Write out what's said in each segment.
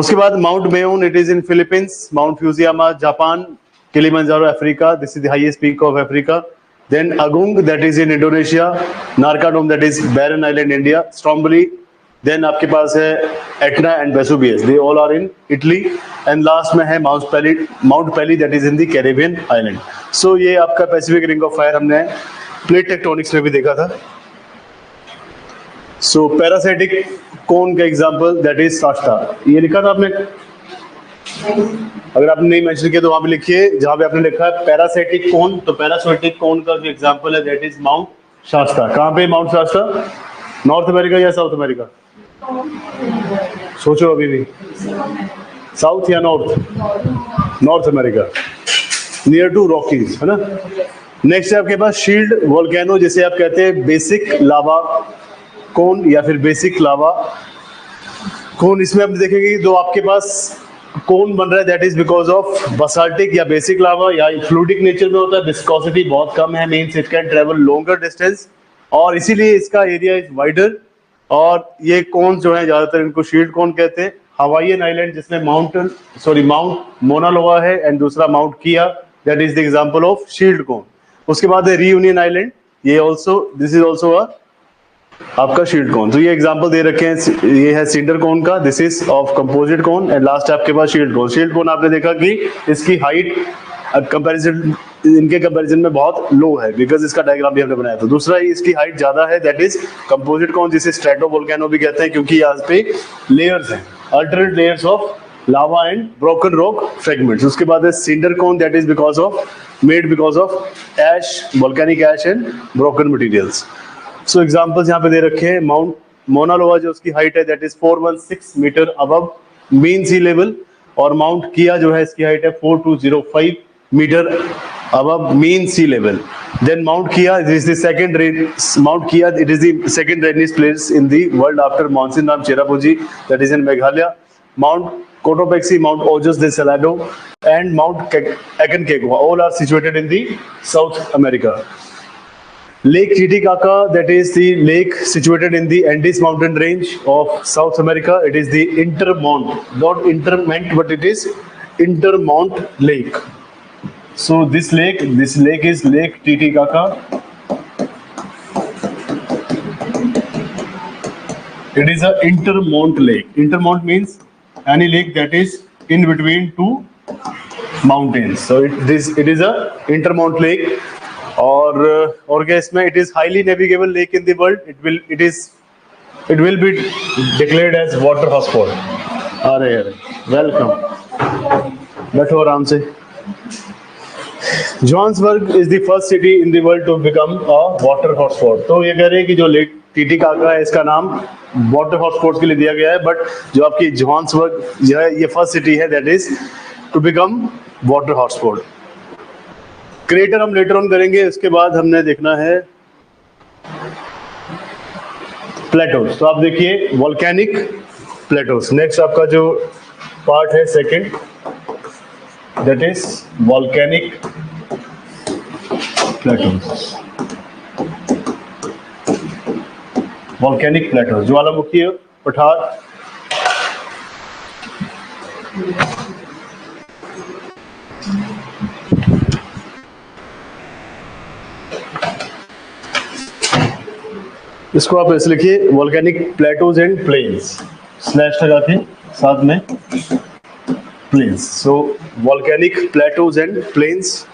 उसके बाद mount Mayon, it is in Philippines. Mount Fujiyama, Japan. Kilimanjaro, Africa, this is the highest peak of Africa. Then Agung, that is in Indonesia. Narcondam, that is Barren island, India. Stromboli. Then आपके पास है Etna and Vesuvius, they all are in Italy. And last में है mount Pelee, that is in the Caribbean island. So ये आपका Pacific ring of fire हमने plate tectonics में भी देखा था. सो पैरासाइटिक कोन का एग्जांपल दैट इज शास्ता. ये लिखा था आपने? अगर आपने नहीं मेंशन किया तो वहां पे लिखिए जहां पे आपने लिखा है पैरासाइटिक कोन. तो पैरासाइटिक कोन का जो एग्जांपल है दैट इज माउंट शास्ता. कहां पे माउंट शास्ता? नॉर्थ अमेरिका या साउथ अमेरिका? सोचो अभी भी. साउथ या north? North America, near to Rockies, है ना. नेक्स्ट है आपके पास शील्ड वोल्केनो, जिसे आप कहते हैं बेसिक लावा कोन या फिर बेसिक लावा कोन. इसमें आप देखेंगे जो आपके पास कोन बन रहा है that is because of basaltic या बेसिक लावा या फ्लूइडिक नेचर में होता है. विस्कोसिटी बहुत कम है, means it can travel longer distance और इसीलिए इसका एरिया इज वाइडर. और ये कोन जो है ज्यादातर इनको शील्ड कोन कहते हैं. हवाईयन आइलैंड जिसमें माउंट मोना लोआ है एंड दूसरा mount Kea, that is the example of shield cone. उसके बाद है रियूनियन आइलैंड, ये ऑल्सो दिस इज ऑल्सो आपका शील्ड कोन. तो ये एग्जांपल दे रखे हैं. ये है सिंडर कोन का, this is of composite cone. And last आपके पास शील्ड कोन. शील्ड कोन आपने देखा कि इसकी हाइट कंपैरिजन इनके कंपैरिजन में बहुत लो है बिकॉज इसका डायग्राम भी हमने बनाया था. दूसरा इसकी हाइट ज्यादा है दैट इज कंपोजिट कोन, जिसे स्ट्रेटोवोल्केनो भी कहते हैं क्योंकि यहाँ पे लेयर्स हैं, alternate layers of lava and broken rock fragments. उसके बाद है cinder cone, that is because of ash, volcanic ash and broken materials. So examples यहाँ पे दे रखे हैं. माउंट मोना लोआ जो उसकी हाइट है that is 416 meter above mean sea level. और माउंट किया जो है इसकी हाइट है 4205 meter above mean sea level. Then Mount Kia is the second it is the second rainiest place in the world after Monsinram Cherrapunji, that is in Meghalaya. Mount Cotopaxi, Mount Ojos de Salado and Mount Aconcagua all are situated in the South America. Lake Titicaca, that is the lake situated in the Andes mountain range of South America. It is the Intermont, not Interment, but it is Intermont Lake. So this lake is Lake Titicaca. It is a intermont lake. Intermont means any lake that is in between two mountains. So it is a intermont lake. और क्या इसमें it is highly navigable lake in the world. It will be declared as water hotspot. अरे welcome. बैठो आराम से. Johannesburg is the first city in the world to become a water hotspot. तो ये कह रहे हैं कि जो लेक टिटिकाका है इसका नाम वाटर हॉटस्पॉट के लिए दिया गया है, बट जो आपकी जोहान्सबर्ग जो है ये फर्स्ट सिटी है that is to become water hotspot. Crater हम लेटर ऑन करेंगे. उसके बाद हमने देखना है प्लेटोस. तो आप देखिए वोल्केनिक प्लेटोस. नेक्स्ट आपका जो पार्ट है second that is volcanic plateaus. Volcanic plateaus, ज्वालामुखी पठार. इसको आप ऐसे लिखिए volcanic plateaus and plains, slash लगा के साथ में plains. So volcanic plateaus and plains.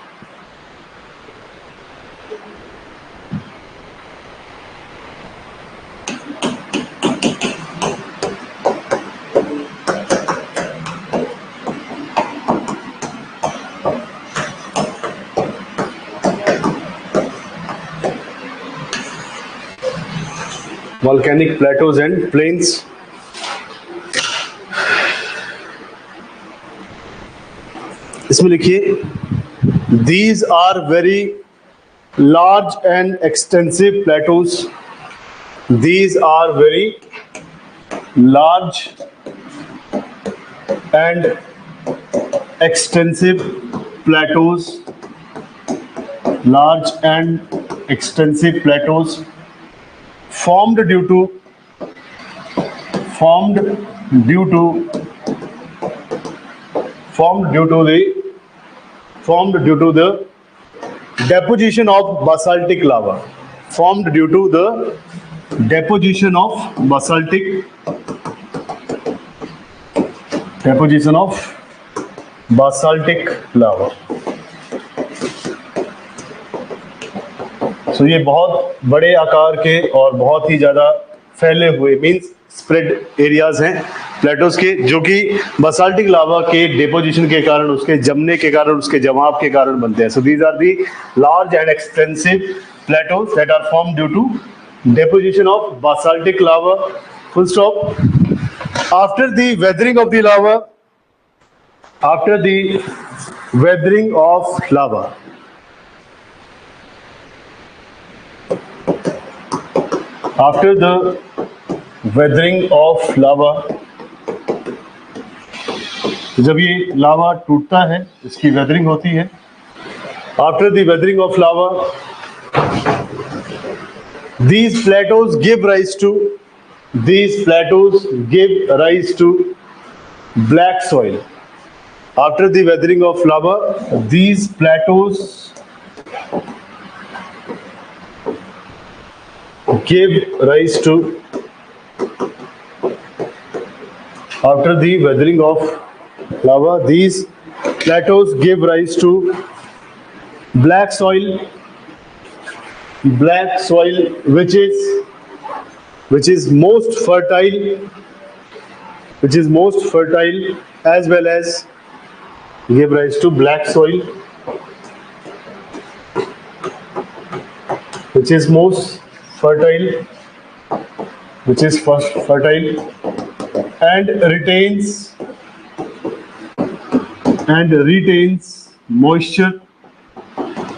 Volcanic plateaus and plains. इसमें लिखिए these are very large and extensive plateaus. These are very large and extensive plateaus. Large and extensive plateaus formed due to formed due to the deposition of basaltic lava, formed due to the deposition of basaltic lava. So ये बहुत बड़े आकार के और बहुत ही ज़्यादा फैले हुए मीन्स स्प्रेड एरियाज हैं प्लेटोज के, जो कि बसाल्टिक लावा के डिपोजिशन के कारण, उसके जमने के कारण, उसके जमाव के कारण बनते हैं. So these are the large and extensive plateaus that are form due to deposition of basaltic lava. Full stop. After the weathering of the lava, after the weathering of lava, after the weathering of lava, जब ये लावा टूटता है इसकी weathering होती है. After the weathering of lava, these plateaus give rise to black soil. After the weathering of lava, these plateaus give rise to, after the weathering of lava, these plateaus give rise to black soil, which is most fertile, as well as give rise to black soil which is most fertile, and retains moisture, and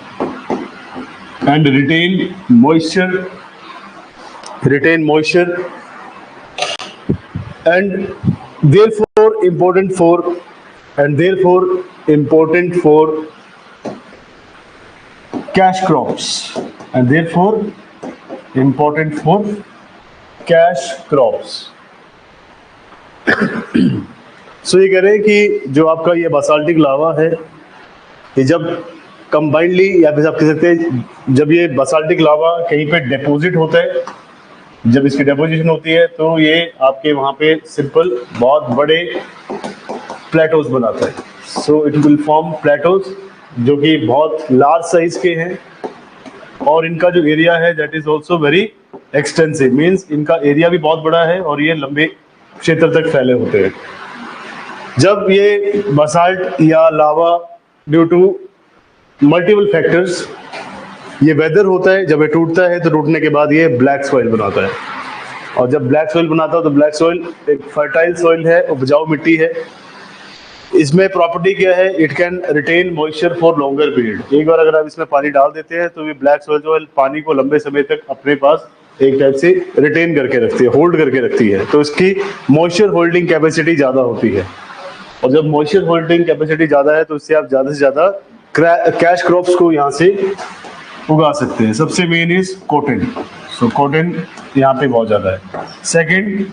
therefore important for cash crops, सो ये कह रहे हैं कि जो आपका ये बासाल्टिक लावा है, ये जब कंबाइंडली, या फिर आप कह सकते हैं जब ये बासाल्टिक लावा कहीं पे डिपॉजिट होता है, जब इसकी डिपोजिशन होती है तो ये आपके वहाँ पे सिंपल बहुत बड़े प्लेटोज बनाता है. So it will form Plato's जो कि बहुत लार्ज साइज के हैं, और इनका जो एरिया है that is also very extensive, means इनका एरिया भी बहुत बड़ा है और ये लंबे क्षेत्र तक फैले होते हैं. जब ये बसाल्ट या लावा ड्यू टू मल्टीपल फैक्टर्स ये वेदर होता है, जब ये टूटता है तो टूटने के बाद ये ब्लैक सॉइल बनाता है, और जब ब्लैक सॉइल बनाता है तो ब्लैक सॉइल एक फर्टाइल सॉइल है, उपजाऊ मिट्टी है. इसमें प्रॉपर्टी क्या है, it can retain moisture for longer period. एक बार अगर आप इसमें पानी डाल देते हैं तो ये ब्लैक सॉइल जो है पानी को लंबे समय तक अपने पास एक टाइप से रिटेन करके रखती है, होल्ड करके रखती है. तो इसकी मॉइस्चर होल्डिंग कैपेसिटी ज़्यादा होती है, और जब मॉइस्चर होल्डिंग कैपेसिटी ज़्यादा है तो इससे आप ज़्यादा से ज़्यादा कैश क्रॉप्स को यहाँ से उगा सकते हैं. सबसे main is cotton. So cotton यहाँ पे बहुत ज़्यादा है. सेकंड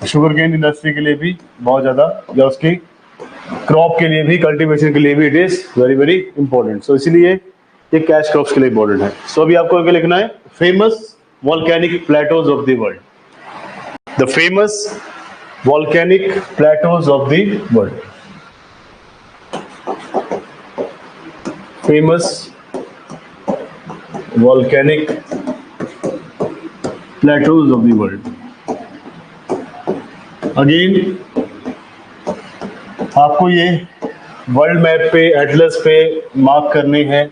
शुगर केन इंडस्ट्री के लिए भी बहुत ज़्यादा, या उसकी क्रॉप के लिए भी, कल्टीवेशन के लिए भी it is very very important. So इसीलिए ये कैश क्रॉप्स के लिए इंपॉर्टेंट है. सो अभी आपको क्या लिखना है, famous volcanic Plato's of the world. The famous volcanic Plato's of the world. famous volcanic plateaus of the world. Again, आपको ये वर्ल्ड मैप पे, एटलस पे मार्क करने हैं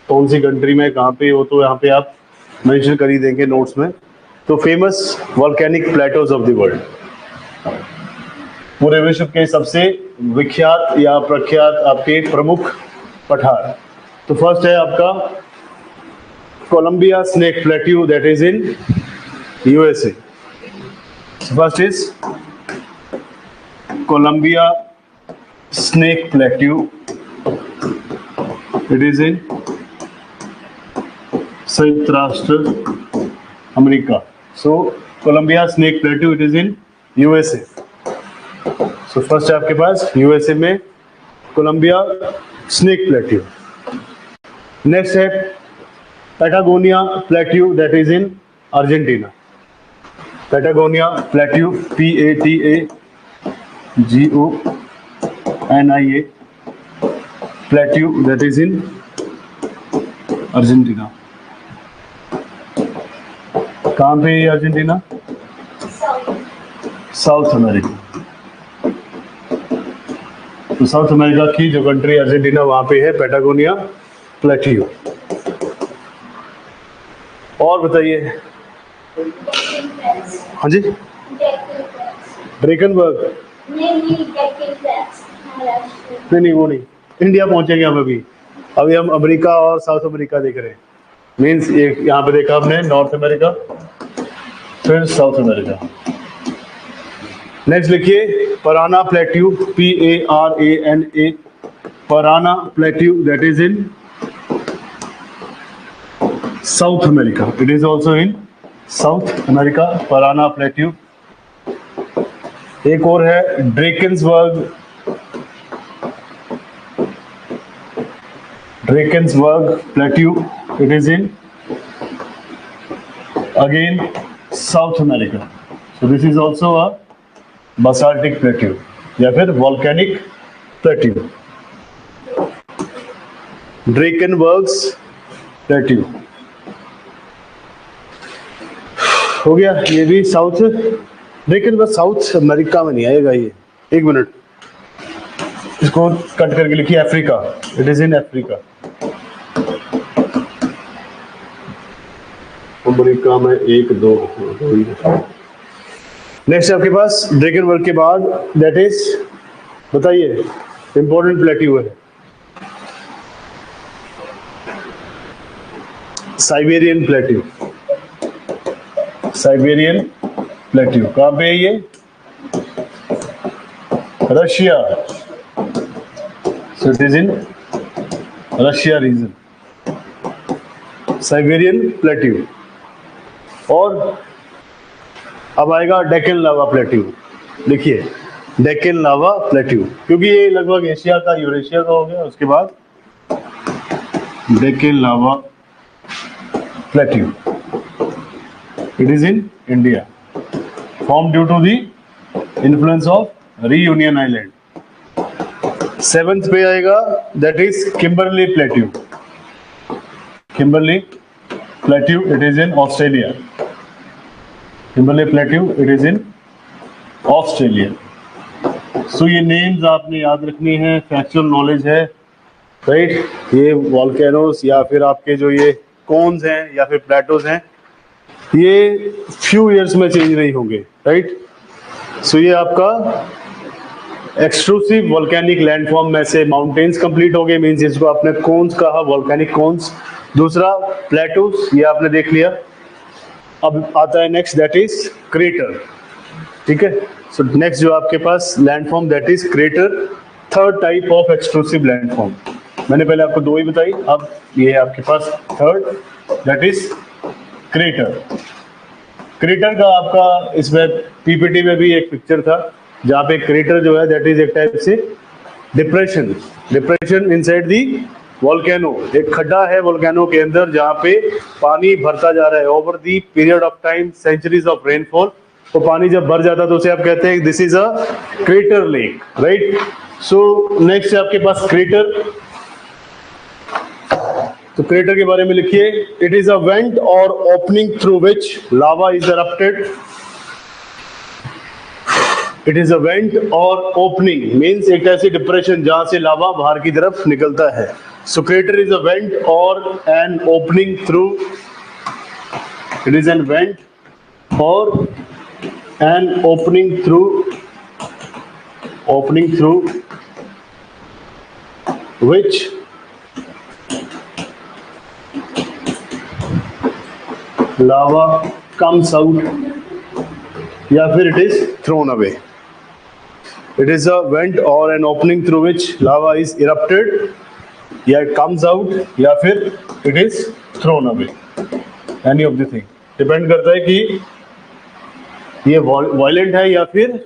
कौन सी कंट्री में कहाँ पे हो, तो यहाँ पे आप मेंशन कर ही देंगे नोट्स में. तो famous volcanic Plato's of the world, पूरे विश्व के सबसे विख्यात या प्रख्यात आपके प्रमुख पठार. तो फर्स्ट है आपका Columbia snake plateau, that is in USA. First is Columbia snake plateau, it is in संयुक्त राष्ट्र America. So Columbia snake plateau, it is in USA. So first है आपके पास यूएसए में कोलंबिया स्नेक प्लेट्यू। नेक्स्ट है Patagonia plateau that is in Argentina. Patagonia plateau PATAGONIA plateau that is in Argentina. कहाँ पे है अर्जेंटीना? South America. तो south America की जो कंट्री अर्जेंटीना वहां पे है पैटागोनिया प्लेट्यू। और बताइए। हाँ जी, ड्रेकनबर्ग नहीं वो नहीं, इंडिया पहुंचेंगे हम अभी हम अमेरिका और साउथ अमेरिका देख रहे हैं। मीन्स एक यहाँ पे देखा हमने नॉर्थ अमेरिका फिर साउथ अमेरिका। नेक्स्ट लिखिए Parana plateau PARANA Parana plateau that is in south America. It is also in south America Parana plateau. एक और है Drakensberg plateau. It is in again south America. So this is also a basaltic plateau या फिर volcanic plateau. ड्रेकनबर्ग्स plateau हो गया। ये भी south, लेकिन बस साउथ अमेरिका में नहीं आएगा ये। एक मिनट, इसको कट करके लिखिए Africa. It is in Africa. America में 1 2 नेक्स्ट आपके पास ड्रेकनबर्ग के बाद दैट इज, बताइए, इंपॉर्टेंट प्लेट्यू है साइबेरियन प्लेट्यू। साइबेरियन प्लेट्यू कहाँ पे है ये? Russia. So it is in Russia region, Siberian plateau. और अब आएगा डेक्कन लावा प्लेट्यू। देखिए डेक्कन लावा प्लेट्यू, क्योंकि ये लगभग एशिया का यूरेशिया का हो गया। उसके बाद Deccan lava plateau, it is in India, form due to the influence of Reunion island. 7th पे आएगा that is Kimberley plateau. Kimberley plateau it is in Australia. Kimberley plateau it is in Australia. So ये names आपने याद रखनी है, factual knowledge है, right. ये volcanoes या फिर आपके जो ये कोन्स हैं या फिर प्लेटोज हैं, ये फ्यू इयर्स में चेंज नहीं होंगे, राइट। सो ये आपका एक्सट्रूसिव वॉल्केनिक लैंडफॉर्म में से माउंटेन्स कंप्लीट हो गए, मीन्स इसको आपने कोन्स कहा, वॉल्केनिक कोन्स। दूसरा प्लेटूस, ये आपने देख लिया। अब आता है नेक्स्ट दैट इज क्रेटर, ठीक है। सो नेक्स्ट जो आपके पास landform that is crater, third type of extrusive landform. मैंने पहले आपको 2 ही बताई, अब ये है आपके पास third that is crater. Crater का आपका इसमें पीपीटी में भी एक पिक्चर था जहाँ पे क्रेटर जो है दैट इज एक टाइप से डिप्रेशन इनसाइड दी वोल्केनो। एक खड्डा है वोल्केनो के अंदर जहाँ पे पानी भरता जा रहा है over the period of time, centuries of rainfall. तो पानी जब भर जाता है तो उसे आप कहते हैं this is a crater lake, right. So next है आपके पास क्रेटर। तो क्रेटर के बारे में लिखिए, इट इज अ वेंट और opening through which lava is erupted। It is a vent और ओपनिंग मीन्स एक ऐसी डिप्रेशन जहां से लावा बाहर की तरफ निकलता है। So crater is a vent और an opening through, it is an vent और an opening through which lava comes out या फिर it is thrown away. It is a vent or an opening through which lava is erupted, या it comes out या फिर it is thrown away. Any of the thing. Depend करता है कि ये violent है या फिर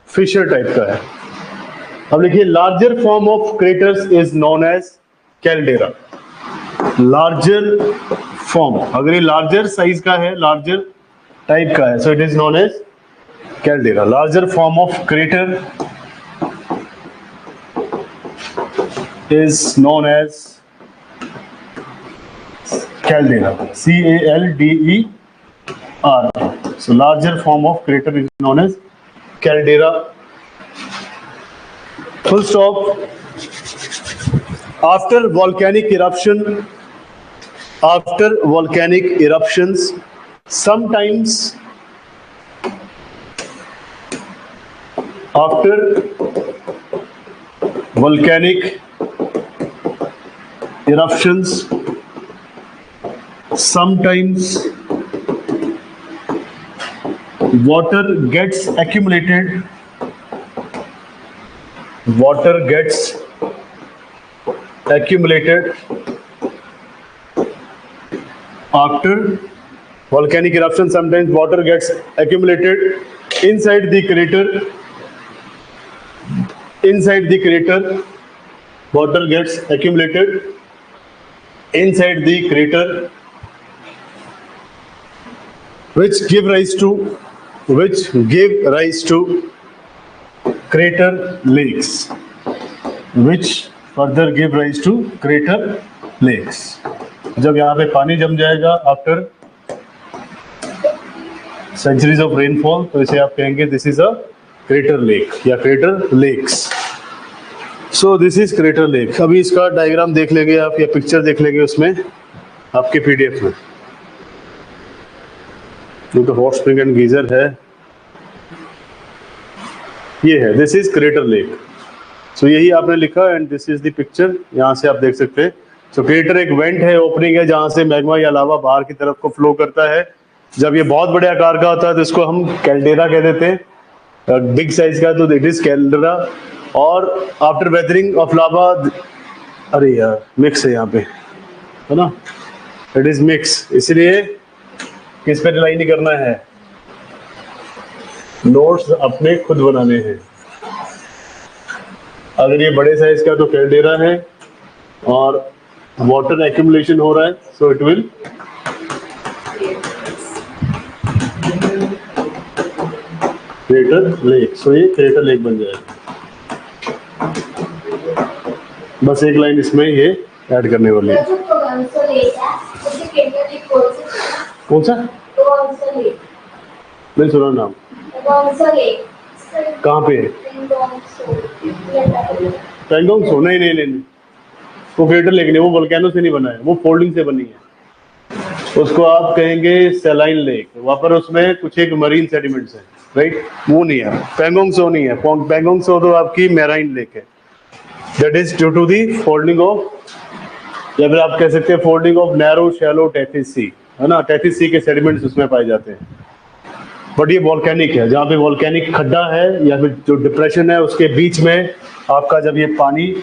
फिशर टाइप का है। अब लिखिए larger form of craters is known as caldera. Larger form, अगर ये लार्जर साइज का है, लार्जर टाइप का है, so it is known as caldera. Larger form of crater is known as caldera, CALDER। So larger form of crater is known as caldera. Full stop. After volcanic eruptions, sometimes after volcanic eruptions, sometimes water gets accumulated after volcanic eruption. Sometimes water gets accumulated inside the crater. Water gets accumulated inside the crater, which give rise to crater lakes, which further give rise to crater lakes. जब यहाँ पे पानी जम जाएगा after centuries of rainfall, तो इसे आप कहेंगे this is a crater lake या crater lakes. So this is crater lake. अभी इसका डायग्राम देख लेंगे आप या पिक्चर देख लेंगे उसमें आपके PDF में। ये तो हॉट स्प्रिंग एंड गीजर है, ये है, दिस इज क्रेटर लेक। सो यही आपने लिखा and this is the picture, यहाँ से आप देख सकते हैं। सो क्रेटर एक वेंट है, ओपनिंग है, जहाँ से मैग्मा या लावा बाहर की तरफ को फ्लो करता है। जब ये बहुत बड़े आकार का होता है तो इसको हम कैल्डेरा कह देते हैं, बिग साइज का तो इट इज कैल्डेरा। और आफ्टर वेदरिंग ऑफ लावा, अरे यार मिक्स है यहाँ पे, है ना, इट इज मिक्स, इसलिए किस पे रिलाई नहीं करना है, नोट्स अपने खुद बनाने हैं। अगर ये बड़े साइज का तो कैल्डेरा है और वाटर एक्यूमुलेशन हो रहा है, so it will crater lake. So ये क्रेटर लेक बन जाएगा। बस एक लाइन इसमें ये ऐड करने वाली है। कौन सा? नहीं सुना नाम। कहाँ पे है? पेंगोंग सो? नहीं, वो क्रेटर लेक नहीं, वो वोल्केनो से नहीं बना है, वो फोल्डिंग से बनी है। उसको आप कहेंगे सैलाइन लेक। वहाँ पर उसमें कुछ एक मरीन सेडिमेंट्स है, राइट, वो नहीं है। पेंगोंग सो नहीं है, पेंगोंग सो तो आपकी मैराइन लेक है। That is due to the folding of, या फिर आप कह सकते हैं folding of narrow shallow Tethys sea, है ना, टेथिस सी के सेडिमेंट्स उसमें पाए जाते हैं। बट ये वॉल्केनिक है, जहाँ पे वॉल्केनिक खड्डा है या फिर जो डिप्रेशन है उसके बीच में आपका जब ये पानी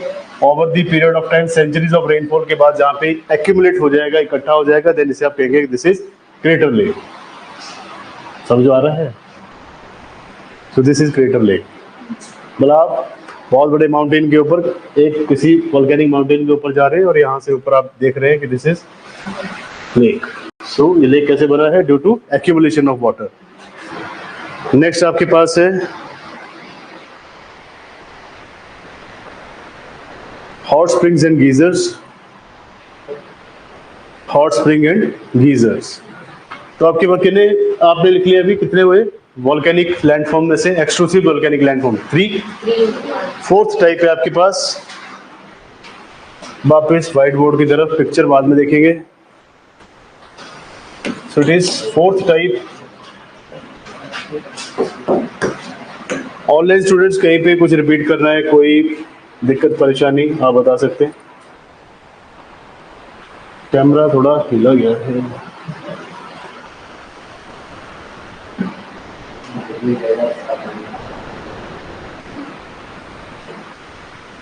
over the period of time, centuries of rainfall के बाद जहाँ पे एक्यूमुलेट हो जाएगा, इकट्ठा हो जाएगा, देन इसे आप कहेंगे दिस इज क्रेटर लेक। समझ आ रहा है? So this is crater lake. मतलब आप बहुत बड़े माउंटेन के ऊपर, एक किसी वॉल्केनिक माउंटेन के ऊपर जा रहे हैं और यहाँ से ऊपर आप देख रहे हैं कि दिस इज लेक। सो ये लेक कैसे बना है? Due to accumulation of water. Next आपके पास है hot springs and geysers. Hot spring and geysers, तो आपके पास कितने आपने लिख लिया अभी, कितने हुए वॉल्केनिक लैंडफॉर्म में से? Exclusive volcanic landform 3। Fourth type है आपके पास, वापस व्हाइट बोर्ड की तरफ, पिक्चर बाद में देखेंगे। सो it is fourth type. Online students कहीं पे कुछ रिपीट करना है, कोई दिक्कत परेशानी आप बता सकते हैं। कैमरा थोड़ा हिला गया है।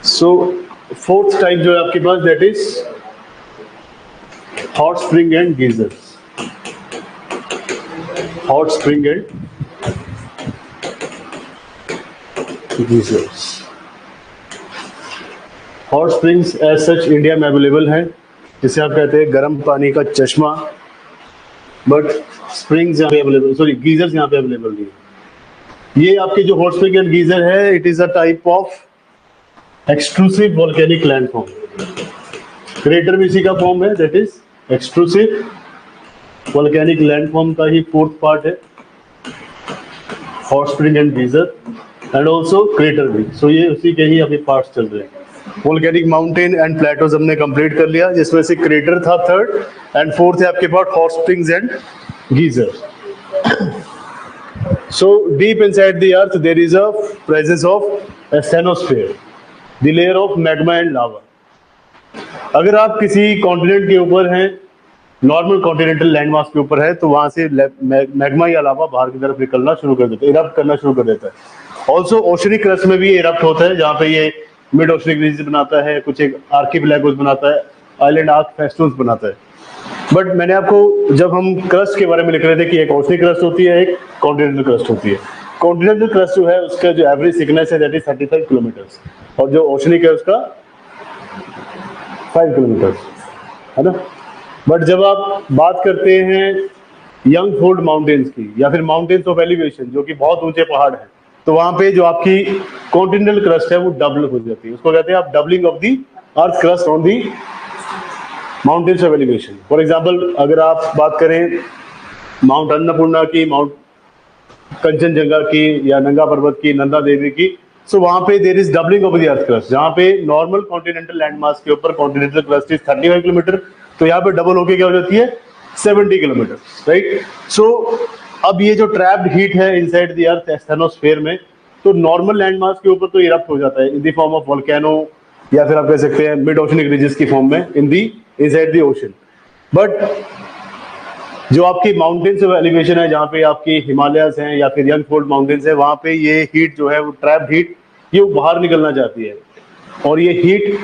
सो फोर्थ टाइप जो है आपके पास, that is hot spring and geysers. Hot spring and geysers. Hot springs as such India में अवेलेबल है, जिसे आप कहते हैं गर्म पानी का चश्मा, बट स्प्रिंग्स यहाँ पे अवेलेबल, सॉरी गीजर्स यहाँ पे अवेलेबल नहीं है। ये आपके जो हॉट स्प्रिंग एंड गीजर है, it is a type of extrusive volcanic landform. Crater भी इसी का फॉर्म है, that is extrusive volcanic landform का ही फोर्थ पार्ट है hot spring and geyser, and also crater भी। सो ये उसी के ही अभी पार्ट्स चल रहे हैं। वोल्केनिक माउंटेन एंड प्लेटोज हमने कंप्लीट कर लिया, जिसमें से क्रेटर था थर्ड, एंड फोर्थ है आपके पास hot springs and geyser. So deep inside the earth there is a presence of asthenosphere, the layer of magma and lava. अगर आप किसी कॉन्टिनेंट के ऊपर हैं, नॉर्मल कॉन्टिनेंटल लैंडमास के ऊपर है, तो वहां से मैग्मा या लावा बाहर की तरफ निकलना शुरू कर देता है, इरप्ट करना शुरू कर देता है। ऑल्सो ओशनिक क्रस्ट में भी इरप्ट होता है, जहाँ पे ये मिड ओशनिक रीजन बनाता है, कुछ एक आर्किपेलागोस बनाता है, आइलैंड आर्क फेस्टून्स बनाता है। बट मैंने आपको, जब हम क्रस्ट के बारे में लिख रहे थे कि एक ओशनिक क्रस्ट होती है, एक कॉन्टिनेंटल क्रस्ट होती है। कॉन्टिनेंटल क्रस्ट जो है उसका जो एवरेज थिकनेस है दैट इज 35 किलोमीटर्स, और जो ओशनिक है उसका 5 किलोमीटर्स, है ना। बट जब आप बात करते हैं यंग फोल्ड माउंटेन्स की, या फिर माउंटेन्स ऑफ एलिवेशन, जो कि बहुत ऊंचे पहाड़ हैं, तो वहां पे जो आपकी कॉन्टिनेंटल क्रस्ट है वो डबल हो जाती है। उसको कहते हैं आप doubling of the earth crust on the mountains of elevation. For example, अगर आप बात करें माउंट अन्नपूर्णा की, माउंट कंचनजंगा की, या नंगा पर्वत की, नंदा देवी की, सो वहां पे there is doubling of the earth crust. जहां पे नॉर्मल कॉन्टिनेंटल लैंड मास के ऊपर कॉन्टिनेंटल क्रस्ट इज 35 किलोमीटर, तो यहाँ पे डबल होके क्या हो जाती है 70 किलोमीटर, राइट। सो अब ये जो ट्रैप्ड हीट है इनसाइड द अर्थ एस्थेनोस्फीयर में, तो नॉर्मल लैंड मास के ऊपर तो इरप्ट हो जाता है in the form of volcano, या फिर आप कह सकते हैं मिड ओशनिक रिजेस की फॉर्म में in the inside the ocean. But जो आपकी माउंटेन्स ऑफ एलिवेशन है, जहाँ पे आपकी हिमालयस हैं या फिर यंग फोल्ड माउंटेन्स है, वहाँ पे ये हीट जो है वो ट्रैप्ड हीट ये बाहर निकलना चाहती है, और ये हीट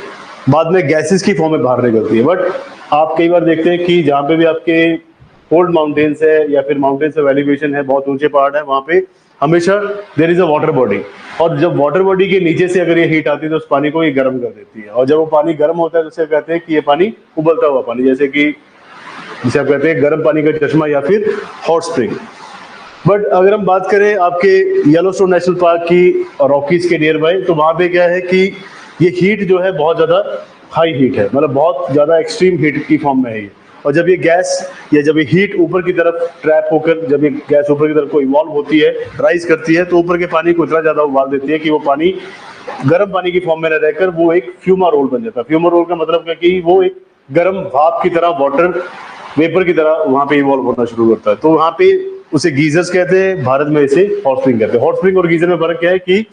बाद में गैसेस की फॉर्म में बाहर निकलती है। बट आप कई बार देखते हैं कि जहाँ पे भी आपके फोल्ड माउंटेन्स है या फिर माउंटेन्स ऑफ एलिवेशन है, बहुत ऊंचे पहाड़ है, वहाँ पे हमेशा there is a water body, और जब वाटर बॉडी के नीचे से अगर ये हीट आती है तो उस पानी को ये गर्म कर देती है, और जब वो पानी गर्म होता है तो उसे कहते हैं कि ये पानी उबलता हुआ पानी, जैसे कि जिसे आप कहते हैं गर्म पानी का चश्मा या फिर हॉट स्प्रिंग। बट अगर हम बात करें आपके येलोस्टोन नेशनल पार्क की रॉकीज के नियर बाय, तो वहाँ पे क्या है कि ये हीट जो है बहुत ज़्यादा हाई हीट है, मतलब बहुत ज़्यादा एक्सट्रीम हीट की फॉर्म में है ये। और जब ये गैस या जब ये हीट ऊपर की तरफ ट्रैप होकर, जब ये गैस ऊपर की तरफ को इवॉल्व होती है, राइज करती है, तो ऊपर के पानी को इतना ज़्यादा उबाल देती है कि वो पानी गर्म पानी की फॉर्म में न रहकर वो एक फ्यूमा रोल बन जाता है। फ्यूमा रोल का मतलब है कि वो एक गर्म भाप की तरह, वाटर वेपर की तरह वहाँ पे इवॉल्व होना शुरू करता है। तो वहाँ पे उसे गीजर्स कहते हैं, भारत में इसे हॉट स्प्रिंग कहते हैं। हॉट स्प्रिंग और गीजर में फर्क क्या है कि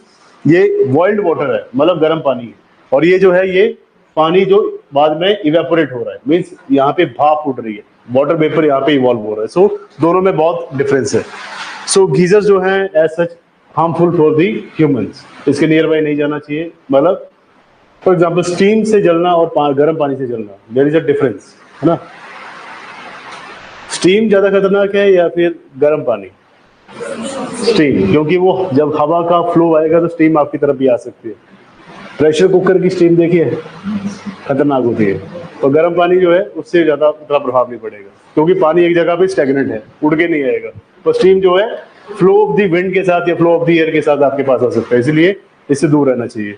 ये बॉइल्ड वाटर है, मतलब गर्म पानी है, और ये जो है ये पानी जो बाद में इवेपोरेट हो रहा है, मीन्स यहाँ पे भाप उठ रही है, वाटर वेपर यहाँ पे इवॉल्व हो रहा है। सो दोनों में बहुत डिफरेंस है। सो गीजर्स जो है as such harmful for the humans, इसके नियर बाय नहीं जाना चाहिए। मतलब फॉर एग्जाम्पल स्टीम से जलना और गर्म पानी से जलना, देयर इज अ डिफरेंस, है ना। स्टीम ज्यादा खतरनाक है या फिर गर्म पानी? स्टीम, क्योंकि वो जब हवा का फ्लो आएगा तो स्टीम आपकी तरफ भी आ सकती है। प्रेशर कुकर की स्टीम देखिए, खतरनाक होती है। और गर्म पानी जो है उससे ज्यादा उतना प्रभाव नहीं पड़ेगा, क्योंकि पानी एक जगह पे स्टैग्नेंट है, उड़ के नहीं आएगा। तो स्टीम जो है फ्लो ऑफ द विंड के साथ या फ्लो ऑफ द एयर के साथ आपके पास आ सकता है, इसलिए इससे दूर रहना चाहिए।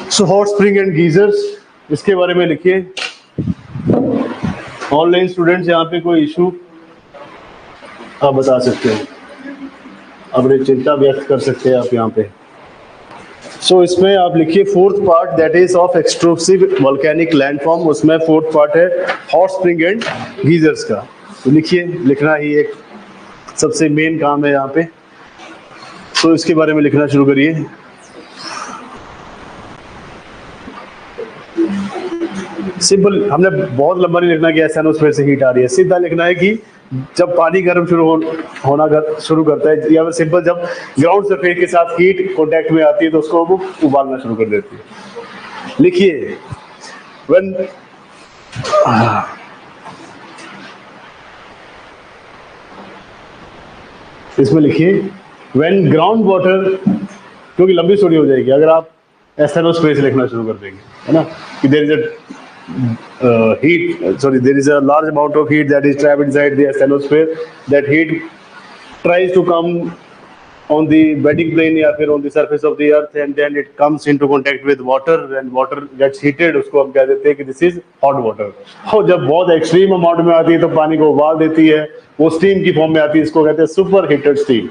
So hot spring and geysers, इसके बारे में लिखिए। ऑनलाइन स्टूडेंट्स, यहाँ पे कोई इशू आप बता सकते हैं, अपनी चिंता व्यक्त कर सकते हैं आप यहाँ पे। सो इसमें आप लिखिए fourth part that is of extrusive volcanic landform, उसमें फोर्थ पार्ट है हॉट स्प्रिंग एंड गीजर्स का। तो लिखिए, लिखना ही एक सबसे मेन काम है यहाँ पे। सो इसके बारे में लिखना शुरू करिए। सिंपल, हमने बहुत लंबा नहीं लिखना कि एस्थेनोस्फीयर से हीट आ रही है, सीधा लिखना है कि जब पानी गर्म होना शुरू करता है, या फिर सिंपल जब ग्राउंड सरफेस के साथ हीट कांटेक्ट में आती है तो उसको वो उबालना शुरू कर देती है। लिखिए, व्हेन इसमें लिखिए व्हेन ग्राउंड वाटर, क्योंकि लंबी स्टोरी हो जाएगी, अगर आप एस्थेनोस्पेस लिखना शुरू कर देंगे, है ना, कि there is a heat, sorry, there is a large amount of heat that is trapped inside the asthenosphere. That heat tries to come on the bedding plane या फिर on the surface of the earth, and then it comes into contact with water, and water gets heated. उसको हम कह देते हैं कि this is hot water. और जब बहुत extreme amount में आती है तो पानी को उबाल देती है, वो steam की form में आती है, इसको कहते हैं super heated steam.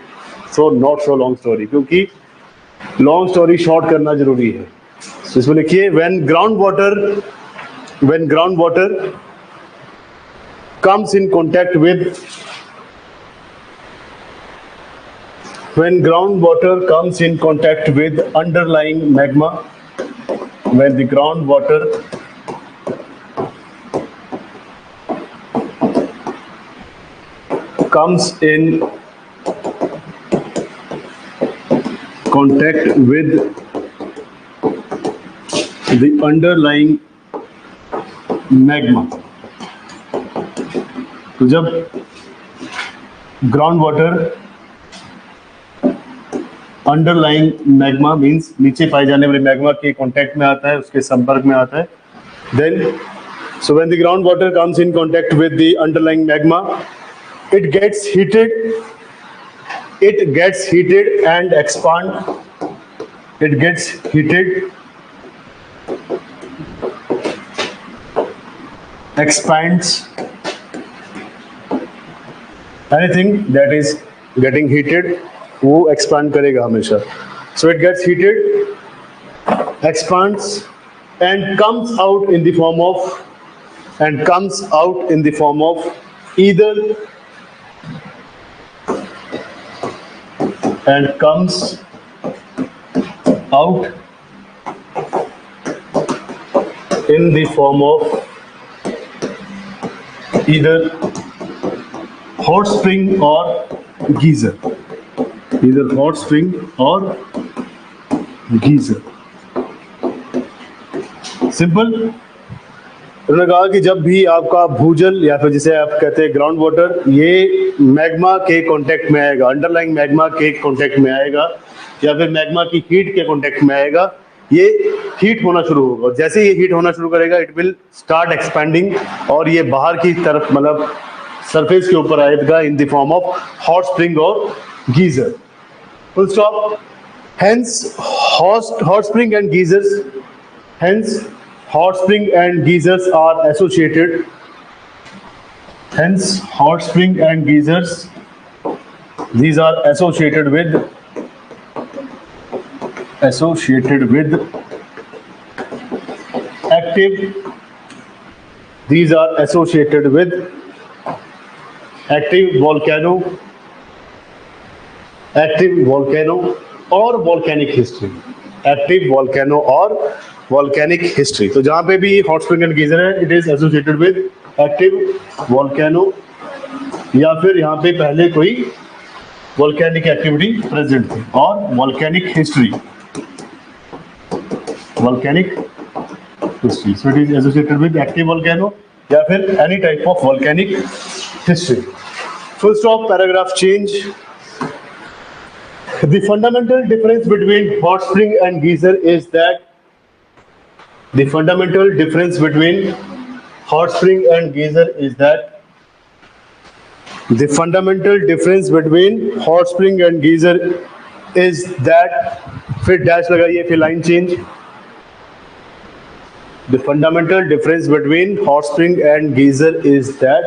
So not so long story, क्योंकि long story short करना जरूरी है. So इसमें लिखिए when groundwater comes in contact with underlying magma, when the groundwater comes in contact with the underlying magma, तो जब ground water underlying magma means नीचे पाए जाने वाले मैग्मा के कांटेक्ट में आता है, उसके संपर्क में आता है, then so when the ground water comes in contact with the underlying magma, it gets heated and expands. Anything that is getting heated वो expand करेगा हमेशा. So it gets heated, expands, and comes out in the form of either hot spring or geyser. Simple. उन्होंने कहा कि जब भी आपका भूजल या फिर जिसे आप कहते हैं ग्राउंड वाटर, ये मैग्मा के कांटेक्ट में आएगा, अंडरलाइंग मैग्मा के कांटेक्ट में आएगा, या फिर मैग्मा की हीट के कांटेक्ट में आएगा, ये हीट होना शुरू होगा. जैसे ये हीट होना शुरू करेगा, इट विल स्टार्ट एक्सपेंडिंग, और ये बाहर की तरफ मतलब सरफेस के ऊपर आएगा in the form of hot spring और geyser. Full stop. Hence hot spring and geysers are associated. Hence, hot spring and geysers, these are associated with active. These are associated with active volcano or volcanic history. तो जहां पे भी hot spring and geyser है, it is associated with active volcano, या फिर यहाँ पे पहले कोई वोल्केनिक एक्टिविटी प्रेजेंट थी, और volcanic history. So it is associated with active volcano या फिर any type of volcanic history. Full stop. Paragraph change. The fundamental difference between hot spring and geyser is that the fundamental difference between hot spring and geyser is that फिर dash लगाइए, फिर line change. The fundamental difference between hot spring and geyser is that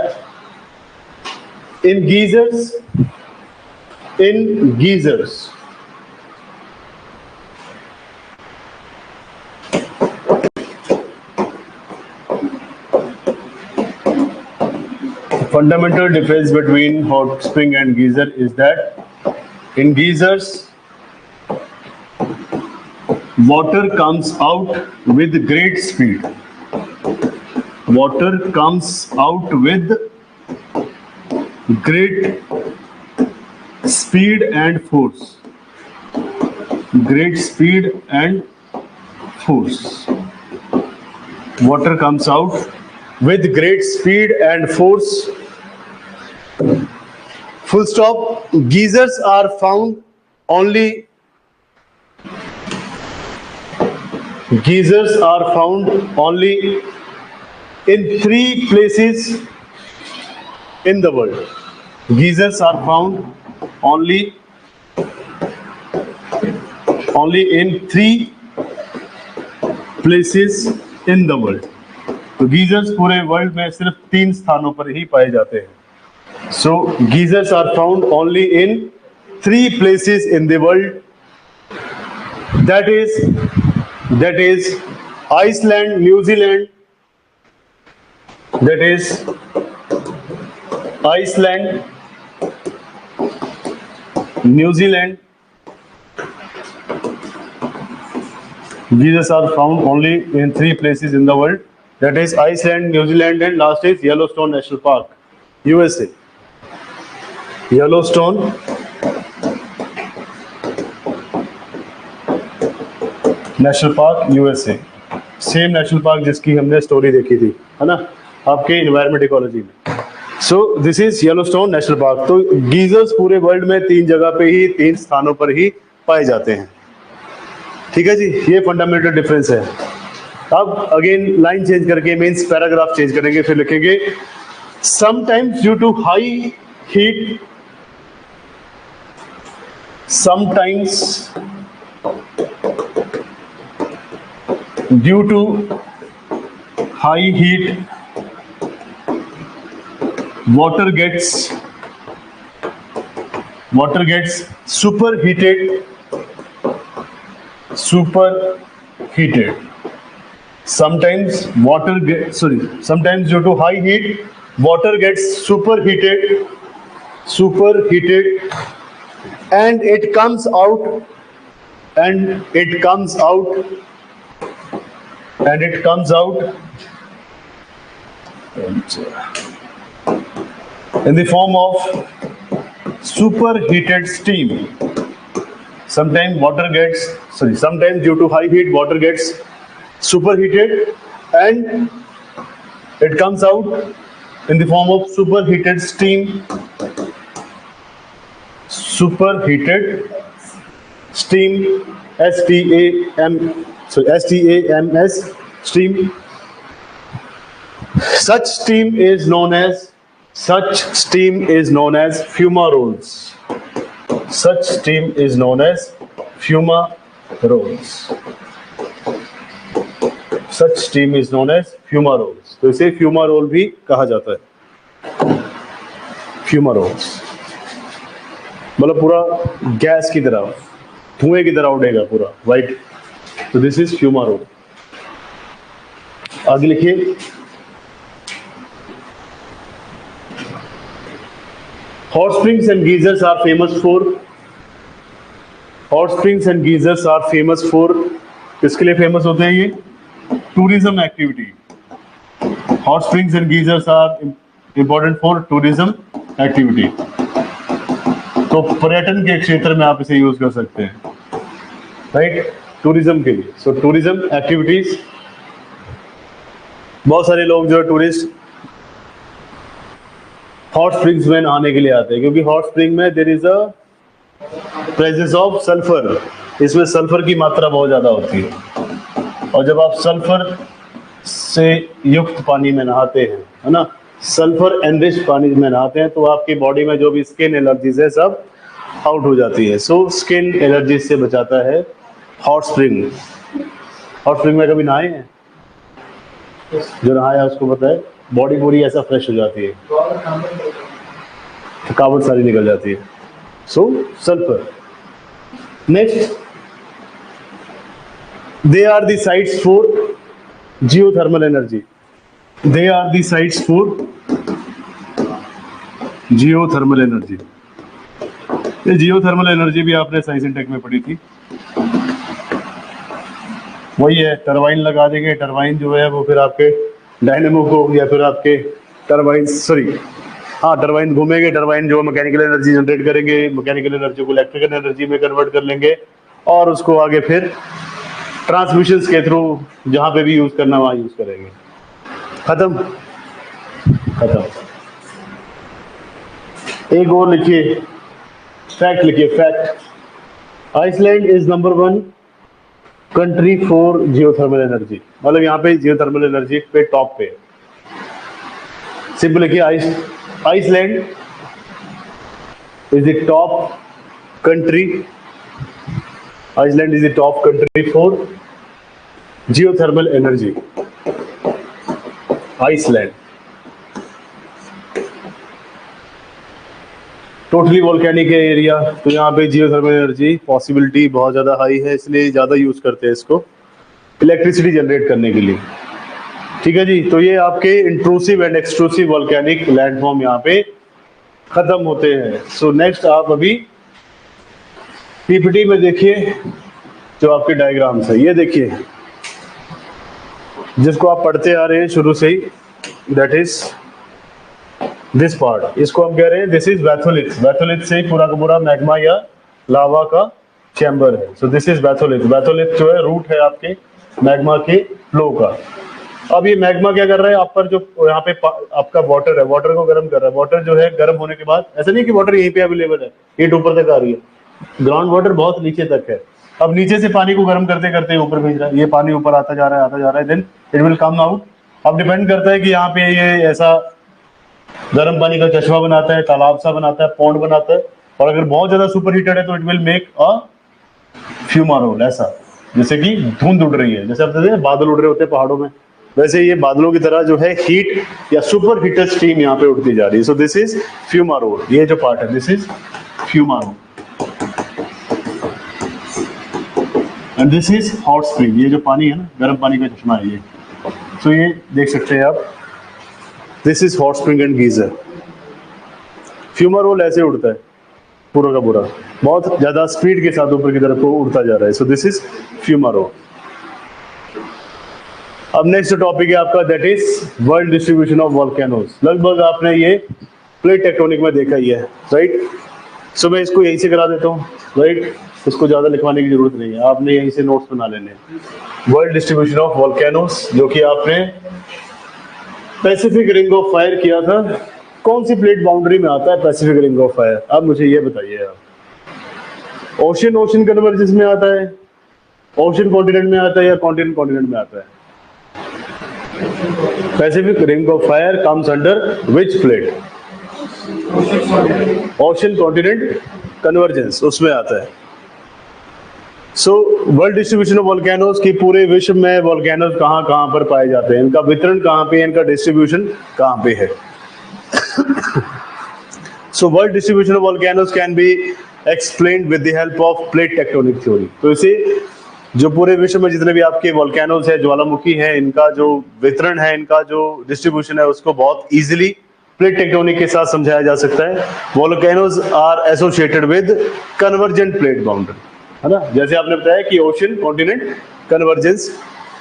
in geysers fundamental difference between hot spring and geyser is that in geysers water comes out with great speed. And force. Water comes out with great speed and force. Full stop. Geysers are found only geysers are found only in 3 places in the world. Geysers are found only in 3 places in the world. तो geysers पूरे world में सिर्फ 3 स्थानों पर ही पाए जाते हैं. So geysers are found only in 3 places in the world. That is Iceland, New Zealand. That is Iceland, New Zealand. Geysers are found only in 3 places in the world. That is Iceland, New Zealand, and last is Yellowstone National Park, USA. Yellowstone national park USA, same national park जिसकी हमने story देखी थी, है ना, आपके environment ecology में. सो this is Yellowstone national park. तो geysers पूरे वर्ल्ड में 3 जगह पे ही 3 स्थानों पर ही पाए जाते हैं. ठीक है जी, ये फंडामेंटल डिफरेंस है. अब अगेन लाइन चेंज करके मीन्स पैराग्राफ चेंज करेंगे, फिर लिखेंगे sometimes due to high heat, sometimes due to high heat water gets superheated. Sometimes due to high heat water gets superheated and it comes out in the form of superheated steam. Sometimes due to high heat water gets superheated and it comes out in the form of superheated steam. Superheated steam, STAMS, steam. Such steam is known as fumaroles. Such steam is known as fumaroles. तो इसे फ्यूमारोल भी कहा जाता है. फ्यूमारोल्स मतलब पूरा gas की तरह, धुएं की तरह उड़ेगा पूरा वाइट. तो दिस इज फ्यूमारोल. आगे लिखिए. Hot springs and geysers are famous for किसके लिए फेमस होते हैं ये? Tourism activity. Hot springs and geysers are important for tourism activity. तो पर्यटन के क्षेत्र में आप इसे यूज कर सकते हैं, राइट, टूरिज्म के लिए. सो टूरिज्म एक्टिविटीज, बहुत सारे लोग जो है टूरिस्ट हॉट स्प्रिंग्स में नहाने के लिए आते हैं, क्योंकि हॉट स्प्रिंग में there is a presence of sulphur. इसमें सल्फर की मात्रा बहुत ज्यादा होती है, और जब आप सल्फर से युक्त पानी में नहाते हैं, है ना, सल्फर एनरिच पानी में नहाते हैं, तो आपकी बॉडी में जो भी स्किन एलर्जीज है सब आउट हो जाती है. सो स्किन एलर्जी से बचाता है हॉट स्प्रिंग. हॉट स्प्रिंग में कभी नहाए हैं? जो नहाया उसको पता है, बॉडी पूरी ऐसा फ्रेश हो जाती है, थकावट सारी निकल जाती है. So sulphur. Next, they are the sites for geothermal energy. They are the sites for geothermal energy. ये जियोथर्मल एनर्जी भी आपने साइंस एंड टेक में पढ़ी थी. वही है, टरबाइन लगा देंगे, टरबाइन जो है वो फिर आपके डायनेमो को या फिर आपके टरबाइन घूमेंगे, टरबाइन जो मैकेनिकल एनर्जी जनरेट करेंगे, मैकेनिकल एनर्जी को इलेक्ट्रिकल एनर्जी में कन्वर्ट कर लेंगे और उसको आगे फिर ट्रांसमिशन के थ्रू जहां पे भी यूज करना वहां यूज करेंगे. खत्म. एक और लिखिए, फैक्ट लिखिए. Fact, Iceland is number 1 country for geothermal energy, मतलब यहाँ पे जियोथर्मल एनर्जी पे टॉप पे। सिंपल लिखिए, Iceland is the top country, Iceland is the top country for geothermal energy, Iceland. Totally volcanic है एरिया, तो यहाँ पे जियोथर्मल एनर्जी पॉसिबिलिटी बहुत ज़्यादा हाई है, इसलिए ज़्यादा यूज़ करते हैं इसको इलेक्ट्रिसिटी जनरेट करने के लिए। ठीक है जी, तो ये आपके intrusive and extrusive volcanic landform यहाँ पे खत्म होते हैं। सो नेक्स्ट आप अभी पीपीटी में देखिए जो आपके डायग्राम्स है, ये देखिए जिसको आप पढ़ते आ रहे हैं शुरू से ही, दैट इज दिस पार्ट, इसको हम कह रहे हैं दिस इज बैथोलिथ। बैथोलिथ से पूरा का पूरा मैग्मा या लावा का चैम्बर है। So this is batholith. Batholith जो है रूट है आपके मैग्मा के फ्लो का। अब ये मैग्मा क्या कर रहा है, आप पर जो यहाँ पे आपका वाटर है, वाटर को गर्म कर रहा है। वाटर जो है गर्म होने के बाद, ऐसा नहीं कि वाटर यहीं पे अवेलेबल है, हीट ऊपर तक आ रही है, ग्राउंड वाटर बहुत नीचे तक है। अब नीचे से पानी को गर्म करते करते ऊपर भेज रहा है, ये पानी ऊपर आता जा रहा है, आता जा रहा है, then it will come out. अब डिपेंड करता है कि यहाँ पे ये ऐसा गर्म पानी का चश्मा बनाता है, तालाब सा बनाता है, पॉन्ड बनाता है, और अगर बहुत ज्यादा सुपर हीटेड है तो इट विल मेक अ फ्यूमारोल, ऐसा जैसे कि धुंध उड़ रही है, जैसे आप देखते हैं बादल उड़ रहे होते हैं पहाड़ों में, वैसे ये बादलों की तरह जो है हीट या सुपर हीटेड स्टीम यहाँ पे उड़ती जा रही है। सो दिस इज फ्यूमारोल, ये जो पार्ट है this is fumarole, and this is hot spring, ये जो पानी है ना, गर्म पानी का चश्मा है ये। सो ये देख सकते हैं आप, this is hot spring and geyser. Fumarole ऐसे उड़ता है पूरा का पूरा, बहुत ज्यादा स्पीड के साथ ऊपर की तरफ को उड़ता जा रहा है। So this is fumarole. अब नेक्स्ट टॉपिक है आपका, that is world distribution of volcanoes. लगभग आपने ये प्लेट टेक्टोनिक में देखा ही है, राइट। सो मैं इसको यहीं से करा देता हूँ, राइट, इसको ज्यादा लिखवाने की जरूरत नहीं है, आपने यहीं से नोट्स बना लेने। वर्ल्ड डिस्ट्रीब्यूशन ऑफ वोल्केनोज, जो कि आपने पैसिफिक रिंग ऑफ फायर किया था, कौन सी प्लेट बाउंड्री में आता है पैसिफिक रिंग ऑफ फायर? अब मुझे ये बताइए आप, ओशन ओशन कन्वर्जेंस में आता है, ओशन कॉन्टिनेंट में आता है, या कॉन्टिनेंट कॉन्टिनेंट में आता है? Pacific ring of fire comes under which plate? Ocean continent convergence, उसमें आता है। So world distribution of volcanoes की पूरे विश्व में वोल्केनोज कहाँ कहाँ पर पाए जाते हैं, इनका वितरण कहाँ पे है, इनका डिस्ट्रीब्यूशन कहाँ पे है? So world distribution of volcanoes can be explained with the help of plate tectonic theory. तो इसे जो पूरे विश्व में जितने भी आपके वोल्केनोज है, ज्वालामुखी है, इनका जो वितरण है, इनका जो डिस्ट्रीब्यूशन है, उसको बहुत इजीली प्लेट टेक्टोनिक के साथ समझाया जा सकता है। Volcanoes are associated with convergent plate boundary, है ना, जैसे आपने बताया कि ओशन कॉन्टिनेंट कन्वर्जेंस